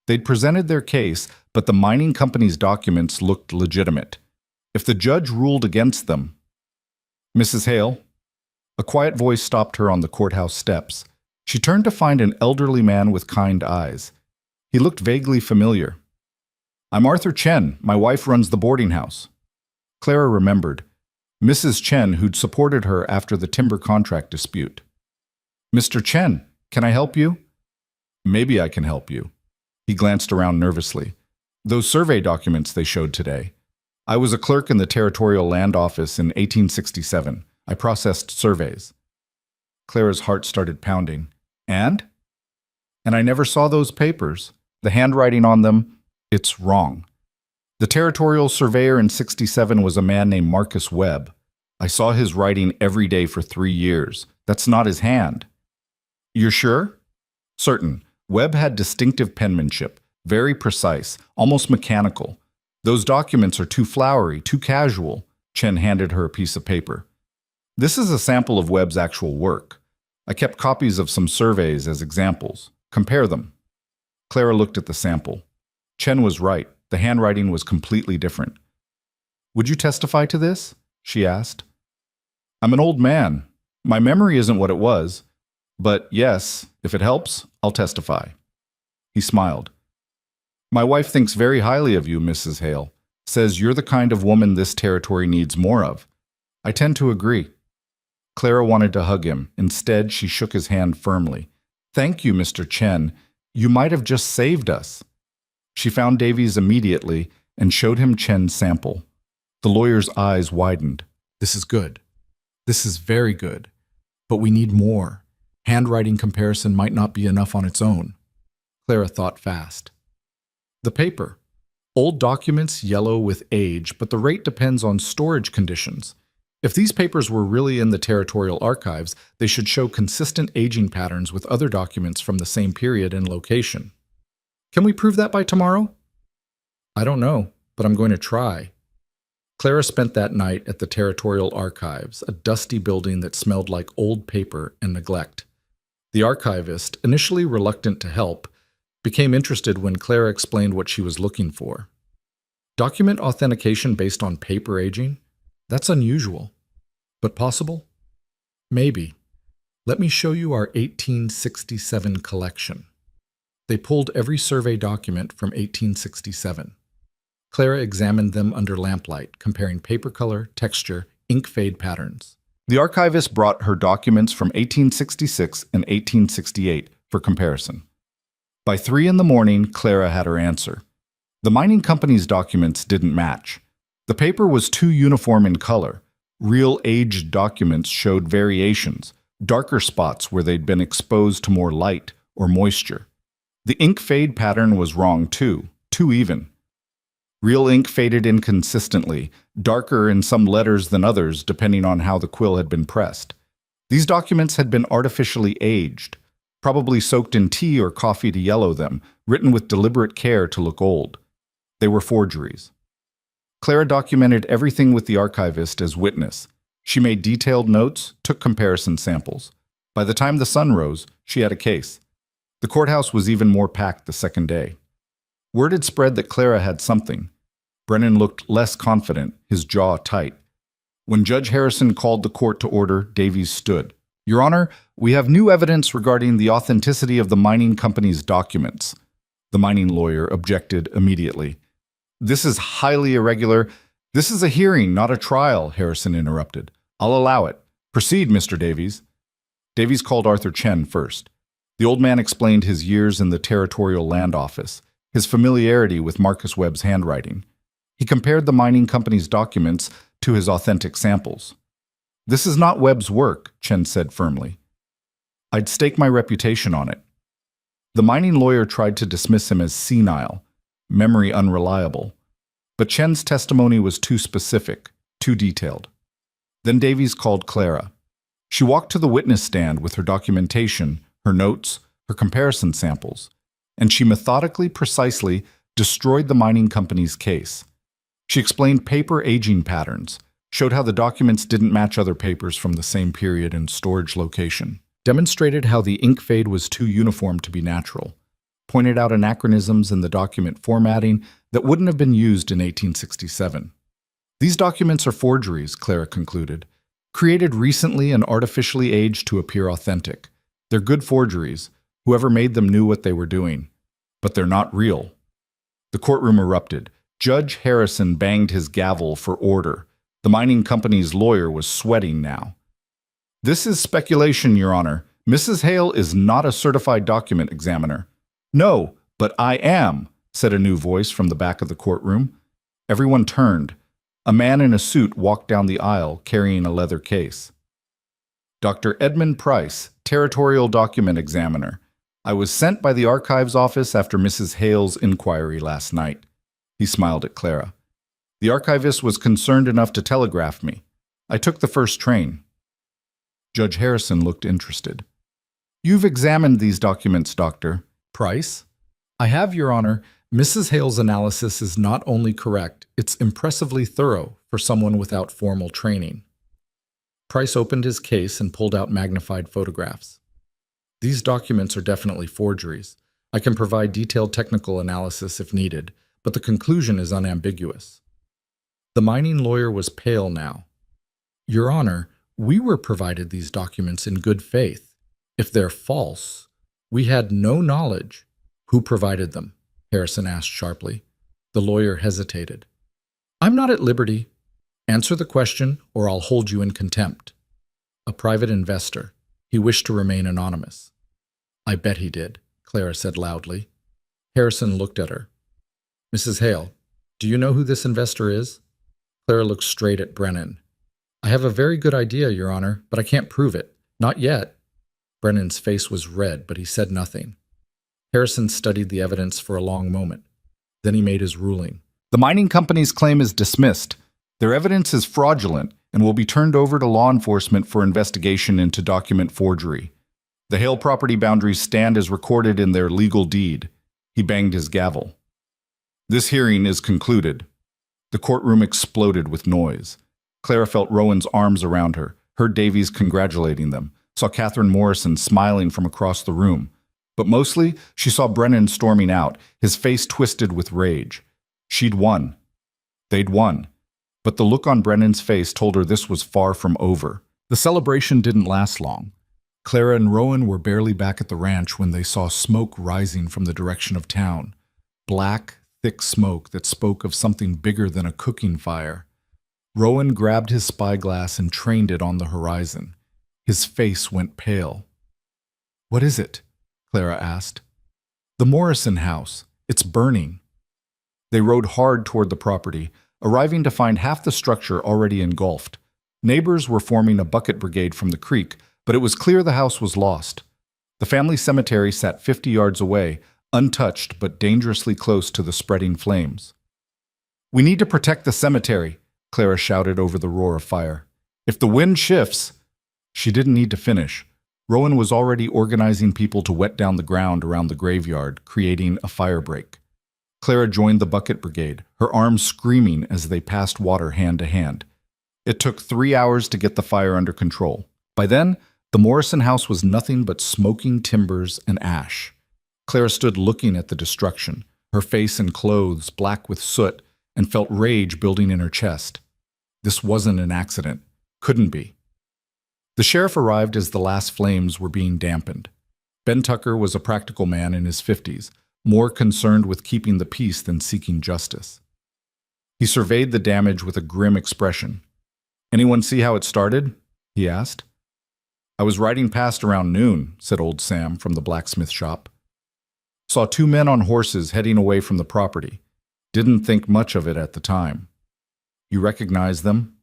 They'd presented their case, but the mining company's documents looked legitimate. If the judge ruled against them... Mrs. Hale? A quiet voice stopped her on the courthouse steps. She turned to find an elderly man with kind eyes. He looked vaguely familiar. I'm Arthur Chen. My wife runs the boarding house. Clara remembered. Mrs. Chen, who'd supported her after the timber contract dispute. Mr. Chen, can I help you? Maybe I can help you. He glanced around nervously. Those survey documents they showed today. I was a clerk in the Territorial Land Office in 1867. I processed surveys. Clara's heart started pounding. And I never saw those papers. The handwriting on them, it's wrong. The territorial surveyor in 67 was a man named Marcus Webb. I saw his writing every day for 3 years. That's not his hand. You're sure? Certain. Webb had distinctive penmanship, very precise, almost mechanical. Those documents are too flowery, too casual. Chen handed her a piece of paper. This is a sample of Webb's actual work. I kept copies of some surveys as examples. Compare them. Clara looked at the sample. Chen was right. The handwriting was completely different. Would you testify to this? She asked. I'm an old man. My memory isn't what it was. But yes, if it helps, I'll testify. He smiled. My wife thinks very highly of you, Mrs. Hale. Says you're the kind of woman this territory needs more of. I tend to agree. Clara wanted to hug him. Instead, she shook his hand firmly. Thank you, Mr. Chen. You might have just saved us. She found Davies immediately and showed him Chen's sample. The lawyer's eyes widened. This is good. This is very good. But we need more. Handwriting comparison might not be enough on its own. Clara thought fast. The paper. Old documents yellow with age, but the rate depends on storage conditions. If these papers were really in the territorial archives, they should show consistent aging patterns with other documents from the same period and location. Can we prove that by tomorrow? I don't know, but I'm going to try. Clara spent that night at the Territorial Archives, a dusty building that smelled like old paper and neglect. The archivist, initially reluctant to help, became interested when Clara explained what she was looking for. Document authentication based on paper aging? That's unusual. But possible? Maybe. Let me show you our 1867 collection. They pulled every survey document from 1867. Clara examined them under lamplight, comparing paper color, texture, ink fade patterns. The archivist brought her documents from 1866 and 1868 for comparison. By 3 in the morning, Clara had her answer. The mining company's documents didn't match. The paper was too uniform in color. Real aged documents showed variations, darker spots where they'd been exposed to more light or moisture. The ink fade pattern was wrong too even. Real ink faded inconsistently, darker in some letters than others depending on how the quill had been pressed. These documents had been artificially aged, probably soaked in tea or coffee to yellow them, written with deliberate care to look old. They were forgeries. Clara documented everything with the archivist as witness. She made detailed notes, took comparison samples. By the time the sun rose, she had a case. The courthouse was even more packed the second day. Word had spread that Clara had something. Brennan looked less confident, his jaw tight. When Judge Harrison called the court to order, Davies stood. "Your Honor, we have new evidence regarding the authenticity of the mining company's documents." The mining lawyer objected immediately. "This is highly irregular. This is a hearing, not a trial," Harrison interrupted. "I'll allow it. Proceed, Mr. Davies." Davies called Arthur Chen first. The old man explained his years in the Territorial Land Office, his familiarity with Marcus Webb's handwriting. He compared the mining company's documents to his authentic samples. "This is not Webb's work," Chen said firmly. "I'd stake my reputation on it." The mining lawyer tried to dismiss him as senile, memory unreliable, but Chen's testimony was too specific, too detailed. Then Davies called Clara. She walked to the witness stand with her documentation, her notes, her comparison samples, and she methodically, precisely destroyed the mining company's case. She explained paper aging patterns, showed how the documents didn't match other papers from the same period and storage location, demonstrated how the ink fade was too uniform to be natural, pointed out anachronisms in the document formatting that wouldn't have been used in 1867. "These documents are forgeries," Clara concluded, "created recently and artificially aged to appear authentic. They're good forgeries. Whoever made them knew what they were doing. But they're not real." The courtroom erupted. Judge Harrison banged his gavel for order. The mining company's lawyer was sweating now. "This is speculation, Your Honor. Mrs. Hale is not a certified document examiner." "No, but I am," said a new voice from the back of the courtroom. Everyone turned. A man in a suit walked down the aisle carrying a leather case. "Dr. Edmund Price, Territorial Document Examiner. I was sent by the Archives Office after Mrs. Hale's inquiry last night." He smiled at Clara. "The archivist was concerned enough to telegraph me. I took the first train." Judge Harrison looked interested. "You've examined these documents, Dr. Price?" "I have, Your Honor. Mrs. Hale's analysis is not only correct, it's impressively thorough for someone without formal training." Price opened his case and pulled out magnified photographs. "These documents are definitely forgeries. I can provide detailed technical analysis if needed, but the conclusion is unambiguous." The mining lawyer was pale now. "Your Honor, we were provided these documents in good faith. If they're false, we had no knowledge." "Who provided them?" Harrison asked sharply. The lawyer hesitated. "I'm not at liberty. Answer the question, or I'll hold you in contempt." "A private investor. He wished to remain anonymous." "I bet he did," Clara said loudly. Harrison looked at her. "Mrs. Hale, do you know who this investor is?" Clara looked straight at Brennan. "I have a very good idea, Your Honor, but I can't prove it. Not yet." Brennan's face was red, but he said nothing. Harrison studied the evidence for a long moment. Then he made his ruling. "The mining company's claim is dismissed. Their evidence is fraudulent and will be turned over to law enforcement for investigation into document forgery. The Hale property boundaries stand as recorded in their legal deed." He banged his gavel. "This hearing is concluded." The courtroom exploded with noise. Clara felt Rowan's arms around her, heard Davies congratulating them, saw Catherine Morrison smiling from across the room. But mostly, she saw Brennan storming out, his face twisted with rage. She'd won. They'd won. But the look on Brennan's face told her this was far from over. The celebration didn't last long. Clara and Rowan were barely back at the ranch when they saw smoke rising from the direction of town. Black, thick smoke that spoke of something bigger than a cooking fire. Rowan grabbed his spyglass and trained it on the horizon. His face went pale. "What is it?" Clara asked. "The Morrison house. It's burning." They rode hard toward the property, arriving to find half the structure already engulfed. Neighbors were forming a bucket brigade from the creek, but it was clear the house was lost. The family cemetery sat 50 yards away, untouched but dangerously close to the spreading flames. "We need to protect the cemetery," Clara shouted over the roar of fire. "If the wind shifts—" She didn't need to finish. Rowan was already organizing people to wet down the ground around the graveyard, creating a fire break. Clara joined the bucket brigade, her arms screaming as they passed water hand to hand. It took 3 hours to get the fire under control. By then, the Morrison house was nothing but smoking timbers and ash. Clara stood looking at the destruction, her face and clothes black with soot, and felt rage building in her chest. This wasn't an accident. Couldn't be. The sheriff arrived as the last flames were being dampened. Ben Tucker was a practical man in his 50s, more concerned with keeping the peace than seeking justice. He surveyed the damage with a grim expression. "Anyone see how it started?" he asked. "I was riding past around noon," said old Sam from the blacksmith shop. "Saw two men on horses heading away from the property. Didn't think much of it at the time." "You recognize them?"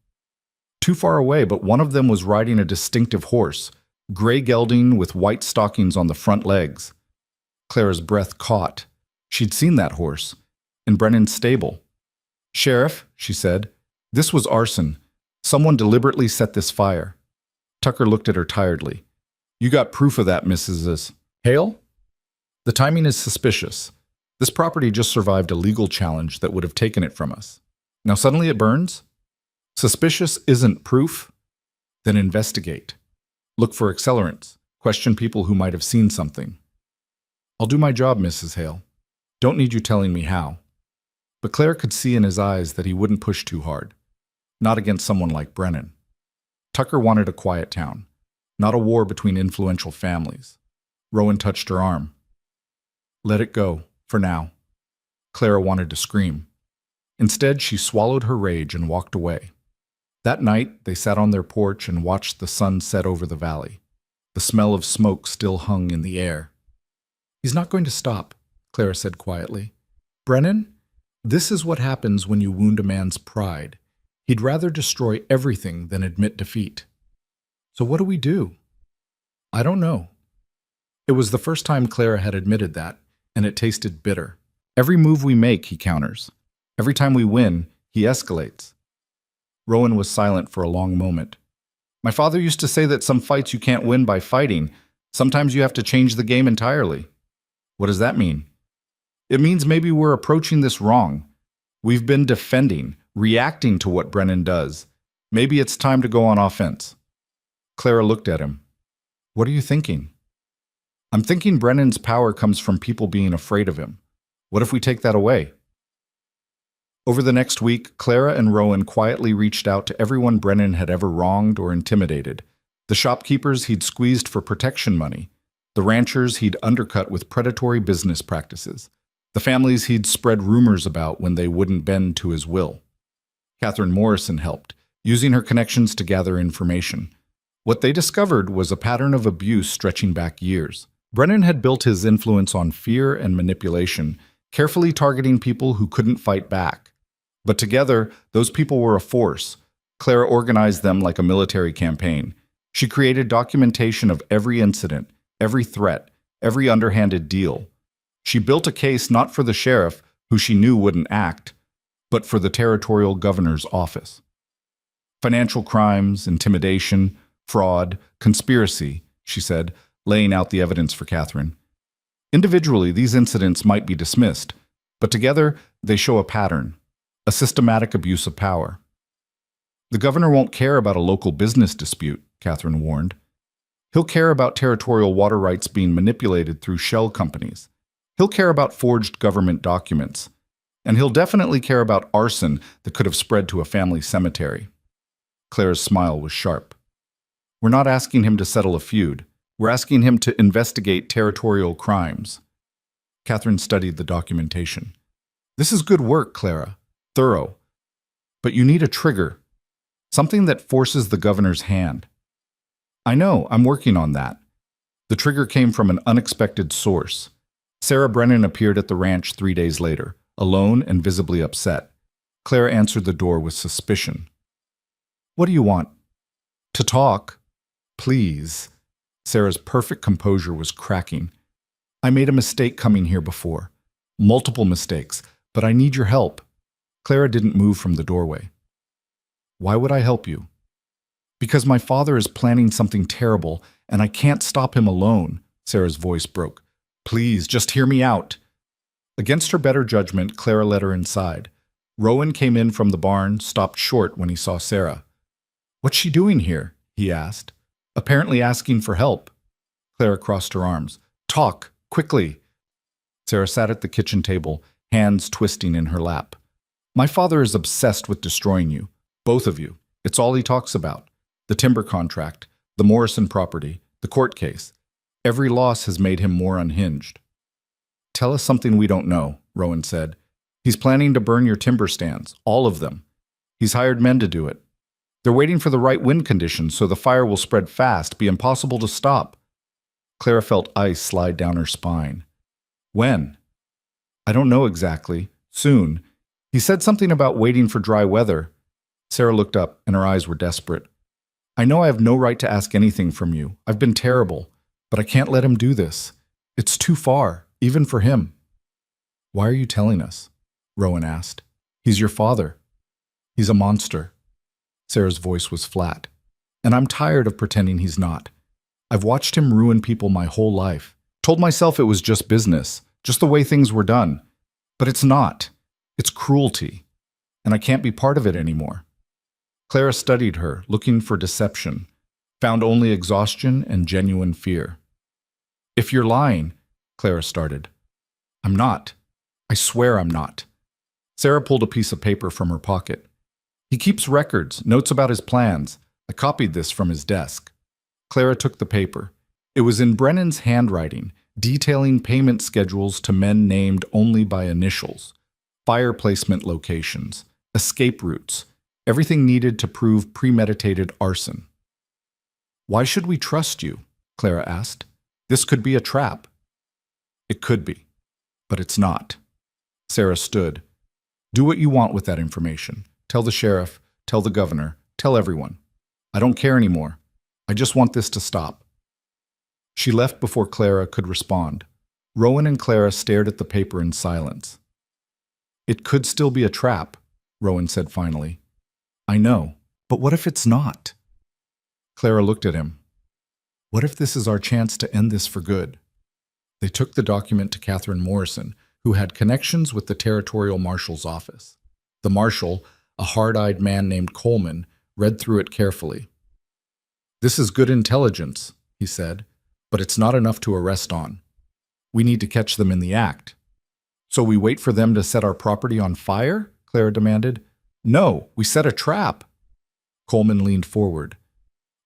"Too far away, but one of them was riding a distinctive horse, gray gelding with white stockings on the front legs." Clara's breath caught. She'd seen that horse in Brennan's stable. "Sheriff," she said, "this was arson. Someone deliberately set this fire." Tucker looked at her tiredly. "You got proof of that, Mrs. Hale?" "The timing is suspicious. This property just survived a legal challenge that would have taken it from us. Now suddenly it burns? Suspicious isn't proof? Then investigate. Look for accelerants. Question people who might have seen something." "I'll do my job, Mrs. Hale. Don't need you telling me how." But Claire could see in his eyes that he wouldn't push too hard. Not against someone like Brennan. Tucker wanted a quiet town, not a war between influential families. Rowan touched her arm. "Let it go, for now." Clara wanted to scream. Instead, she swallowed her rage and walked away. That night, they sat on their porch and watched the sun set over the valley. The smell of smoke still hung in the air. "He's not going to stop," Clara said quietly. "Brennan, this is what happens when you wound a man's pride. He'd rather destroy everything than admit defeat." "So what do we do?" "I don't know." It was the first time Clara had admitted that, and it tasted bitter. "Every move we make, he counters. Every time we win, he escalates." Rowan was silent for a long moment. "My father used to say that some fights you can't win by fighting. Sometimes you have to change the game entirely." "What does that mean?" "It means maybe we're approaching this wrong. We've been defending, reacting to what Brennan does. Maybe it's time to go on offense." Clara looked at him. "What are you thinking?" "I'm thinking Brennan's power comes from people being afraid of him. What if we take that away?" Over the next week, Clara and Rowan quietly reached out to everyone Brennan had ever wronged or intimidated. The shopkeepers he'd squeezed for protection money, the ranchers he'd undercut with predatory business practices, the families he'd spread rumors about when they wouldn't bend to his will. Catherine Morrison helped, using her connections to gather information. What they discovered was a pattern of abuse stretching back years. Brennan had built his influence on fear and manipulation, carefully targeting people who couldn't fight back. But together, those people were a force. Clara organized them like a military campaign. She created documentation of every incident, every threat, every underhanded deal. She built a case not for the sheriff, who she knew wouldn't act, but for the territorial governor's office. Financial crimes, intimidation, fraud, conspiracy, she said, laying out the evidence for Catherine. Individually, these incidents might be dismissed, but together they show a pattern. A systematic abuse of power. "The governor won't care about a local business dispute," Catherine warned. "He'll care about territorial water rights being manipulated through shell companies. He'll care about forged government documents. And he'll definitely care about arson that could have spread to a family cemetery." Clara's smile was sharp. "We're not asking him to settle a feud. We're asking him to investigate territorial crimes." Catherine studied the documentation. "This is good work, Clara. Thorough. But you need a trigger. Something that forces the governor's hand." "I know, I'm working on that." The trigger came from an unexpected source. Sarah Brennan appeared at the ranch 3 days later, alone and visibly upset. Clara answered the door with suspicion. "What do you want?" "To talk." "Please." Sarah's perfect composure was cracking. "I made a mistake coming here before. Multiple mistakes, but I need your help." Clara didn't move from the doorway. "Why would I help you?" "Because my father is planning something terrible, and I can't stop him alone." Sarah's voice broke. "Please, just hear me out." Against her better judgment, Clara led her inside. Rowan came in from the barn, stopped short when he saw Sarah. "What's she doing here?" he asked. "Apparently asking for help." Clara crossed her arms. "Talk, quickly." Sarah sat at the kitchen table, hands twisting in her lap. My father is obsessed with destroying you. Both of you. It's all he talks about. The timber contract, the Morrison property, the court case. Every loss has made him more unhinged. Tell us something we don't know, Rowan said. He's planning to burn your timber stands, all of them. He's hired men to do it. They're waiting for the right wind conditions so the fire will spread fast, be impossible to stop. Clara felt ice slide down her spine. When? I don't know exactly. Soon. He said something about waiting for dry weather. Sarah looked up, and her eyes were desperate. I know I have no right to ask anything from you. I've been terrible, but I can't let him do this. It's too far, even for him. Why are you telling us? Rowan asked. He's your father. He's a monster. Sarah's voice was flat. And I'm tired of pretending he's not. I've watched him ruin people my whole life. Told myself it was just business, just the way things were done. But it's not. It's cruelty. And I can't be part of it anymore. Clara studied her, looking for deception, found only exhaustion and genuine fear. If you're lying, Clara started. I'm not. I swear I'm not. Sarah pulled a piece of paper from her pocket. He keeps records, notes about his plans. I copied this from his desk. Clara took the paper. It was in Brennan's handwriting, detailing payment schedules to men named only by initials, fire placement locations, escape routes, everything needed to prove premeditated arson. Why should we trust you? Clara asked. This could be a trap. It could be, but it's not. Sarah stood. Do what you want with that information. Tell the sheriff, tell the governor, tell everyone. I don't care anymore. I just want this to stop. She left before Clara could respond. Rowan and Clara stared at the paper in silence. It could still be a trap, Rowan said finally. I know, but what if it's not? Clara looked at him. What if this is our chance to end this for good? They took the document to Catherine Morrison, who had connections with the territorial marshal's office. The marshal, a hard-eyed man named Coleman, read through it carefully. This is good intelligence, he said, but it's not enough to arrest on. We need to catch them in the act. So we wait for them to set our property on fire? Clara demanded. No, we set a trap. Coleman leaned forward.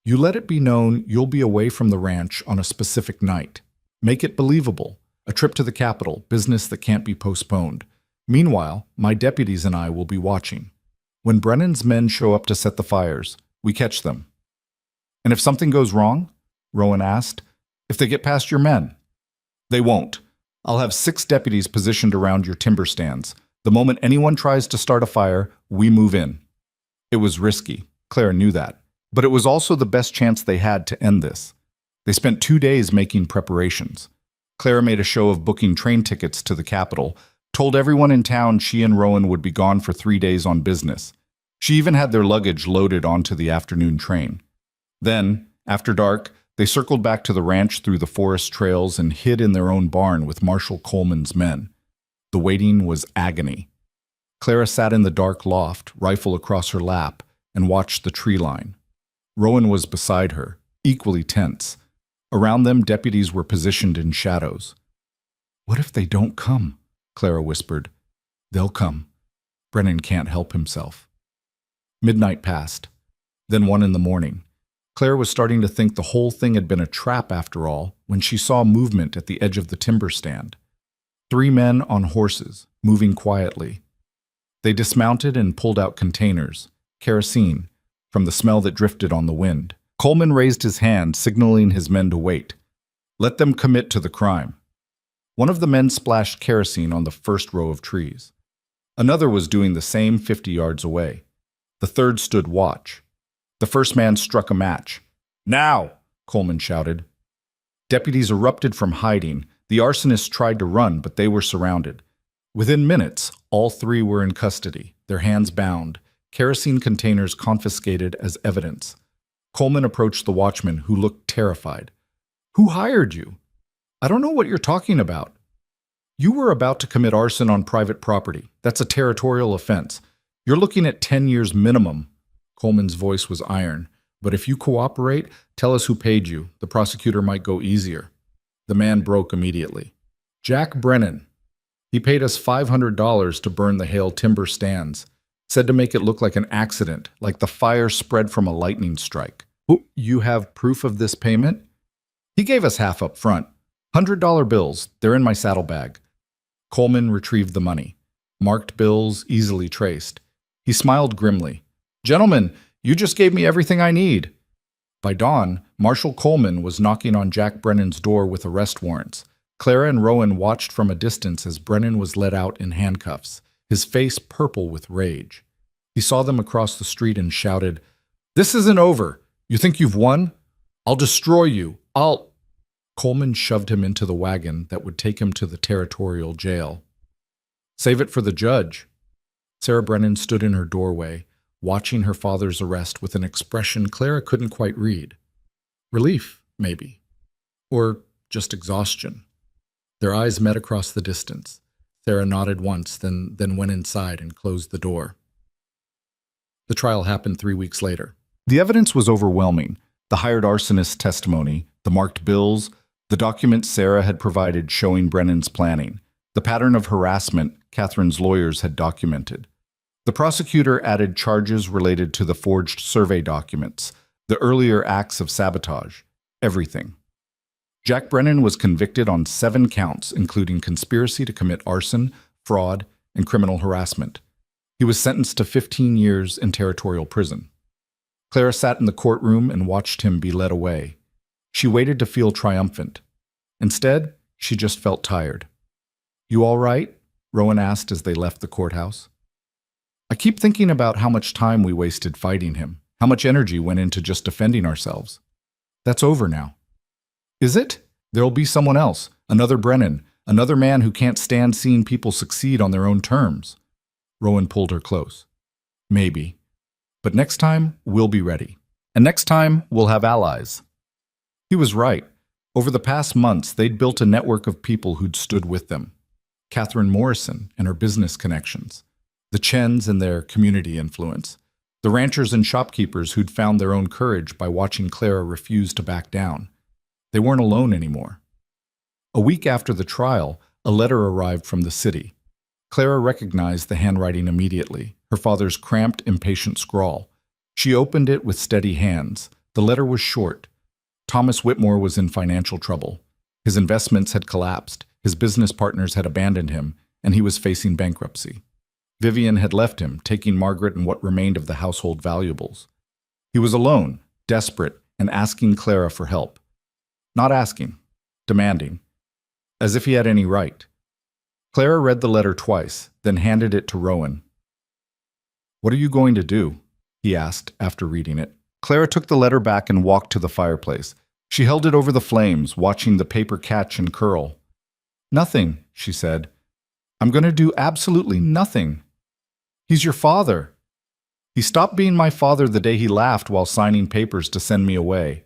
You let it be known you'll be away from the ranch on a specific night. Make it believable. A trip to the capital, business that can't be postponed. Meanwhile, my deputies and I will be watching. When Brennan's men show up to set the fires, we catch them. And if something goes wrong? Rowan asked. If they get past your men? They won't. I'll have 6 deputies positioned around your timber stands. The moment anyone tries to start a fire, we move in. It was risky. Clara knew that. But it was also the best chance they had to end this. They spent 2 days making preparations. Clara made a show of booking train tickets to the capital, told everyone in town she and Rowan would be gone for 3 days on business. She even had their luggage loaded onto the afternoon train. Then, after dark, they circled back to the ranch through the forest trails and hid in their own barn with Marshal Coleman's men. The waiting was agony. Clara sat in the dark loft, rifle across her lap, and watched the tree line. Rowan was beside her, equally tense. Around them, deputies were positioned in shadows. What if they don't come? Clara whispered. They'll come. Brennan can't help himself. Midnight passed. Then 1 in the morning. Clara was starting to think the whole thing had been a trap after all when she saw movement at the edge of the timber stand. 3 men on horses, moving quietly. They dismounted and pulled out containers, kerosene, from the smell that drifted on the wind. Coleman raised his hand, signaling his men to wait. Let them commit to the crime. One of the men splashed kerosene on the first row of trees. Another was doing the same 50 yards away. The third stood watch. The first man struck a match. Now! Coleman shouted. Deputies erupted from hiding. The arsonists tried to run, but they were surrounded. Within minutes, all 3 were in custody, their hands bound, kerosene containers confiscated as evidence. Coleman approached the watchman, who looked terrified. Who hired you? I don't know what you're talking about. You were about to commit arson on private property. That's a territorial offense. You're looking at 10 years minimum. Coleman's voice was iron. But if you cooperate, tell us who paid you. The prosecutor might go easier. The man broke immediately. Jack Brennan. He paid us $500 to burn the Hale timber stands. Said to make it look like an accident, like the fire spread from a lightning strike. Oh, you have proof of this payment? He gave us half up front. $100 bills, they're in my saddlebag. Coleman retrieved the money. Marked bills, easily traced. He smiled grimly. Gentlemen, you just gave me everything I need. By dawn, Marshal Coleman was knocking on Jack Brennan's door with arrest warrants. Clara and Rowan watched from a distance as Brennan was led out in handcuffs, his face purple with rage. He saw them across the street and shouted, "This isn't over. You think you've won? I'll destroy you. Coleman shoved him into the wagon that would take him to the territorial jail. Save it for the judge. Sarah Brennan stood in her doorway, watching her father's arrest with an expression Clara couldn't quite read. Relief, maybe. Or just exhaustion. Their eyes met across the distance. Sarah nodded once, then went inside and closed the door. The trial happened 3 weeks later. The evidence was overwhelming. The hired arsonist's testimony, the marked bills, the documents Sarah had provided showing Brennan's planning, the pattern of harassment Catherine's lawyers had documented. The prosecutor added charges related to the forged survey documents, the earlier acts of sabotage, everything. Jack Brennan was convicted on 7 counts, including conspiracy to commit arson, fraud, and criminal harassment. He was sentenced to 15 years in territorial prison. Clara sat in the courtroom and watched him be led away. She waited to feel triumphant. Instead, she just felt tired. "You all right?" Rowan asked as they left the courthouse. "I keep thinking about how much time we wasted fighting him, how much energy went into just defending ourselves. That's over now." "Is it? There'll be someone else, another Brennan, another man who can't stand seeing people succeed on their own terms." Rowan pulled her close. "Maybe. But next time, we'll be ready. And next time, we'll have allies." He was right. Over the past months, they'd built a network of people who'd stood with them. Catherine Morrison and her business connections, the Chens and their community influence, the ranchers and shopkeepers who'd found their own courage by watching Clara refuse to back down. They weren't alone anymore. A week after the trial, a letter arrived from the city. Clara recognized the handwriting immediately, her father's cramped, impatient scrawl. She opened it with steady hands. The letter was short. Thomas Whitmore was in financial trouble. His investments had collapsed, his business partners had abandoned him, and he was facing bankruptcy. Vivian had left him, taking Margaret and what remained of the household valuables. He was alone, desperate, and asking Clara for help. Not asking, demanding, as if he had any right. Clara read the letter twice, then handed it to Rowan. "What are you going to do?" he asked after reading it. Clara took the letter back and walked to the fireplace. She held it over the flames, watching the paper catch and curl. "Nothing," she said. "I'm going to do absolutely nothing. He's your father. He stopped being my father the day he laughed while signing papers to send me away."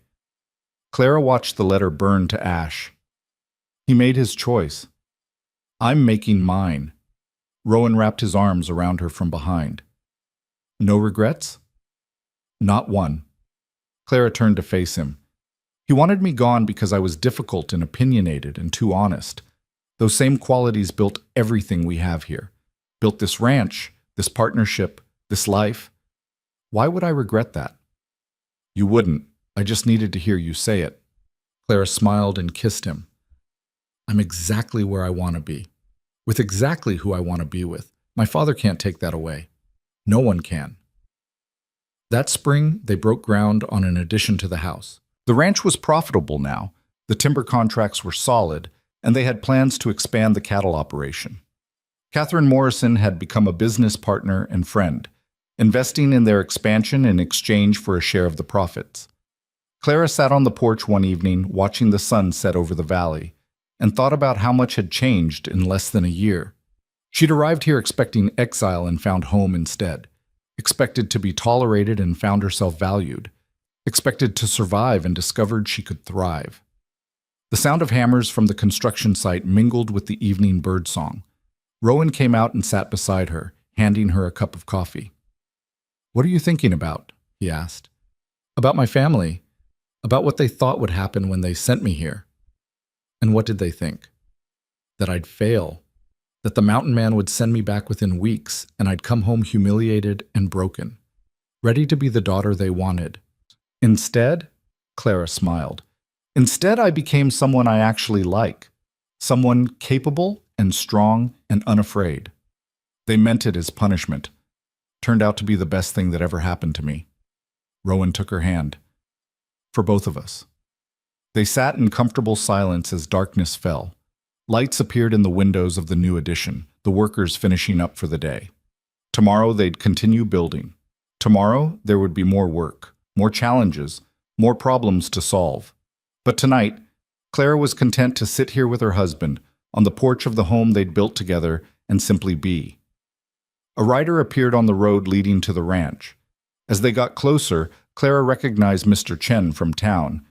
Clara watched the letter burn to ash. He made his choice. I'm making mine. Rowan wrapped his arms around her from behind. "No regrets?" "Not one." Clara turned to face him. "He wanted me gone because I was difficult and opinionated and too honest. Those same qualities built everything we have here. Built this ranch, this partnership, this life. Why would I regret that?" "You wouldn't. I just needed to hear you say it." Clara smiled and kissed him. "I'm exactly where I want to be. With exactly who I want to be with. My father can't take that away. No one can." That spring, they broke ground on an addition to the house. The ranch was profitable now, the timber contracts were solid, and they had plans to expand the cattle operation. Catherine Morrison had become a business partner and friend, investing in their expansion in exchange for a share of the profits. Clara sat on the porch one evening, watching the sun set over the valley, and thought about how much had changed in less than a year. She'd arrived here expecting exile and found home instead. Expected to be tolerated and found herself valued. Expected to survive and discovered she could thrive. The sound of hammers from the construction site mingled with the evening birdsong. Rowan came out and sat beside her, handing her a cup of coffee. "What are you thinking about?" he asked. "About my family. About what they thought would happen when they sent me here." "And what did they think?" "That I'd fail." that the mountain man would send me back within weeks, and I'd come home humiliated and broken, ready to be the daughter they wanted. Instead, Clara smiled. Instead, I became someone I actually like, someone capable and strong and unafraid. They meant it as punishment. Turned out to be the best thing that ever happened to me. Rowan took her hand. For both of us. They sat in comfortable silence as darkness fell. Lights appeared in the windows of the new addition, the workers finishing up for the day. Tomorrow they'd continue building. Tomorrow there would be more work, more challenges, more problems to solve. But tonight, Clara was content to sit here with her husband, on the porch of the home they'd built together, and simply be. A rider appeared on the road leading to the ranch. As they got closer, Clara recognized Mr. Chen from town.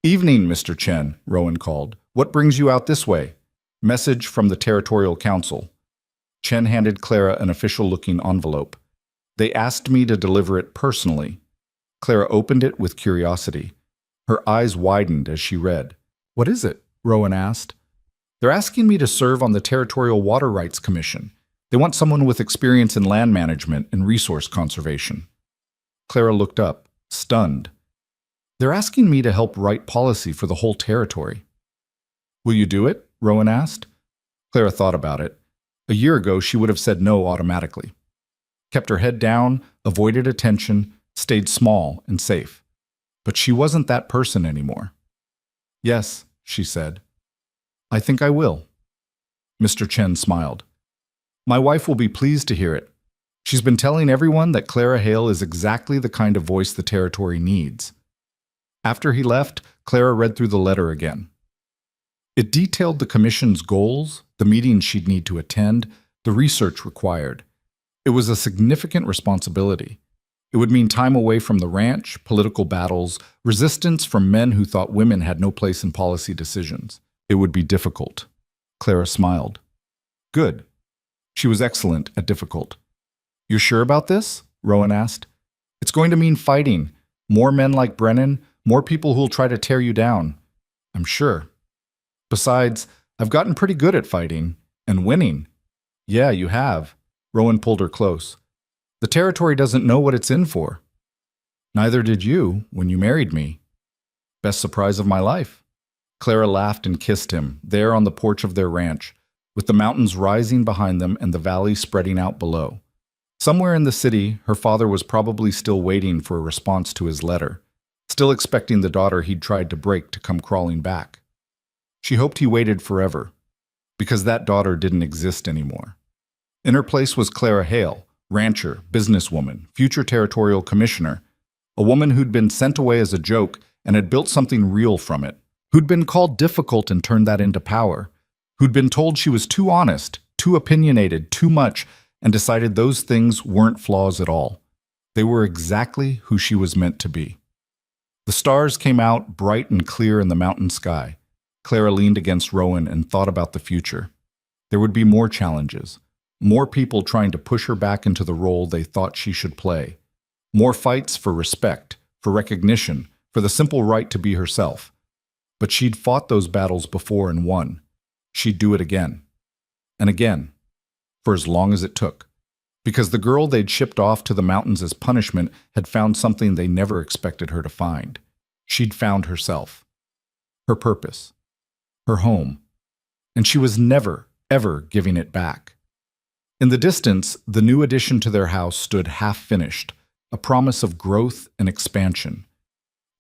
"Evening, Mr. Chen," Rowan called. "What brings you out this way?" "Message from the Territorial Council." Chen handed Clara an official-looking envelope. "They asked me to deliver it personally." Clara opened it with curiosity. Her eyes widened as she read. "What is it?" Rowan asked. "They're asking me to serve on the Territorial Water Rights Commission. They want someone with experience in land management and resource conservation." Clara looked up, stunned. "They're asking me to help write policy for the whole territory." "Will you do it?" Rowan asked. Clara thought about it. A year ago, she would have said no automatically. Kept her head down, avoided attention, stayed small and safe. But she wasn't that person anymore. "Yes," she said. "I think I will." Mr. Chen smiled. "My wife will be pleased to hear it. She's been telling everyone that Clara Hale is exactly the kind of voice the territory needs." After he left, Clara read through the letter again. It detailed the commission's goals, the meetings she'd need to attend, the research required. It was a significant responsibility. It would mean time away from the ranch, political battles, resistance from men who thought women had no place in policy decisions. It would be difficult. Clara smiled. Good. She was excellent at difficult. "You're sure about this?" Rowan asked. "It's going to mean fighting. More men like Brennan, more people who'll try to tear you down. I'm sure. Besides, I've gotten pretty good at fighting. And winning." "Yeah, you have." Rowan pulled her close. "The territory doesn't know what it's in for." "Neither did you when you married me." "Best surprise of my life." Clara laughed and kissed him, there on the porch of their ranch, with the mountains rising behind them and the valley spreading out below. Somewhere in the city, her father was probably still waiting for a response to his letter, still expecting the daughter he'd tried to break to come crawling back. She hoped he waited forever, because that daughter didn't exist anymore. In her place was Clara Hale, rancher, businesswoman, future territorial commissioner, a woman who'd been sent away as a joke and had built something real from it, who'd been called difficult and turned that into power, who'd been told she was too honest, too opinionated, too much, and decided those things weren't flaws at all. They were exactly who she was meant to be. The stars came out bright and clear in the mountain sky. Clara leaned against Rowan and thought about the future. There would be more challenges, more people trying to push her back into the role they thought she should play, more fights for respect, for recognition, for the simple right to be herself. But she'd fought those battles before and won. She'd do it again. And again. For as long as it took. Because the girl they'd shipped off to the mountains as punishment had found something they never expected her to find. She'd found herself. Her purpose. Her home. And she was never, ever giving it back. In the distance, the new addition to their house stood half-finished, a promise of growth and expansion.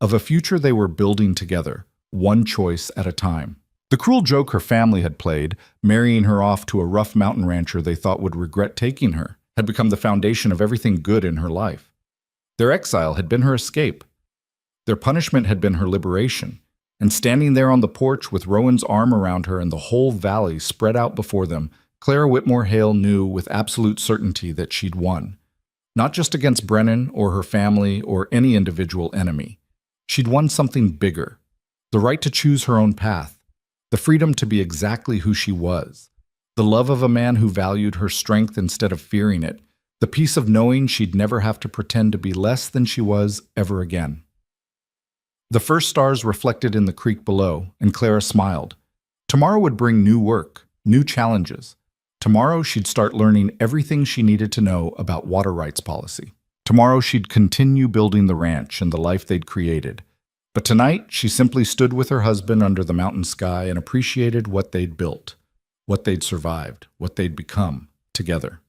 Of a future they were building together, one choice at a time. The cruel joke her family had played, marrying her off to a rough mountain rancher they thought would regret taking her, had become the foundation of everything good in her life. Their exile had been her escape. Their punishment had been her liberation. And standing there on the porch with Rowan's arm around her and the whole valley spread out before them, Clara Whitmore Hale knew with absolute certainty that she'd won. Not just against Brennan or her family or any individual enemy. She'd won something bigger. The right to choose her own path. The freedom to be exactly who she was. The love of a man who valued her strength instead of fearing it. The peace of knowing she'd never have to pretend to be less than she was ever again. The first stars reflected in the creek below, and Clara smiled. Tomorrow would bring new work, new challenges. Tomorrow, she'd start learning everything she needed to know about water rights policy. Tomorrow, she'd continue building the ranch and the life they'd created. But tonight, she simply stood with her husband under the mountain sky and appreciated what they'd built, what they'd survived, what they'd become together.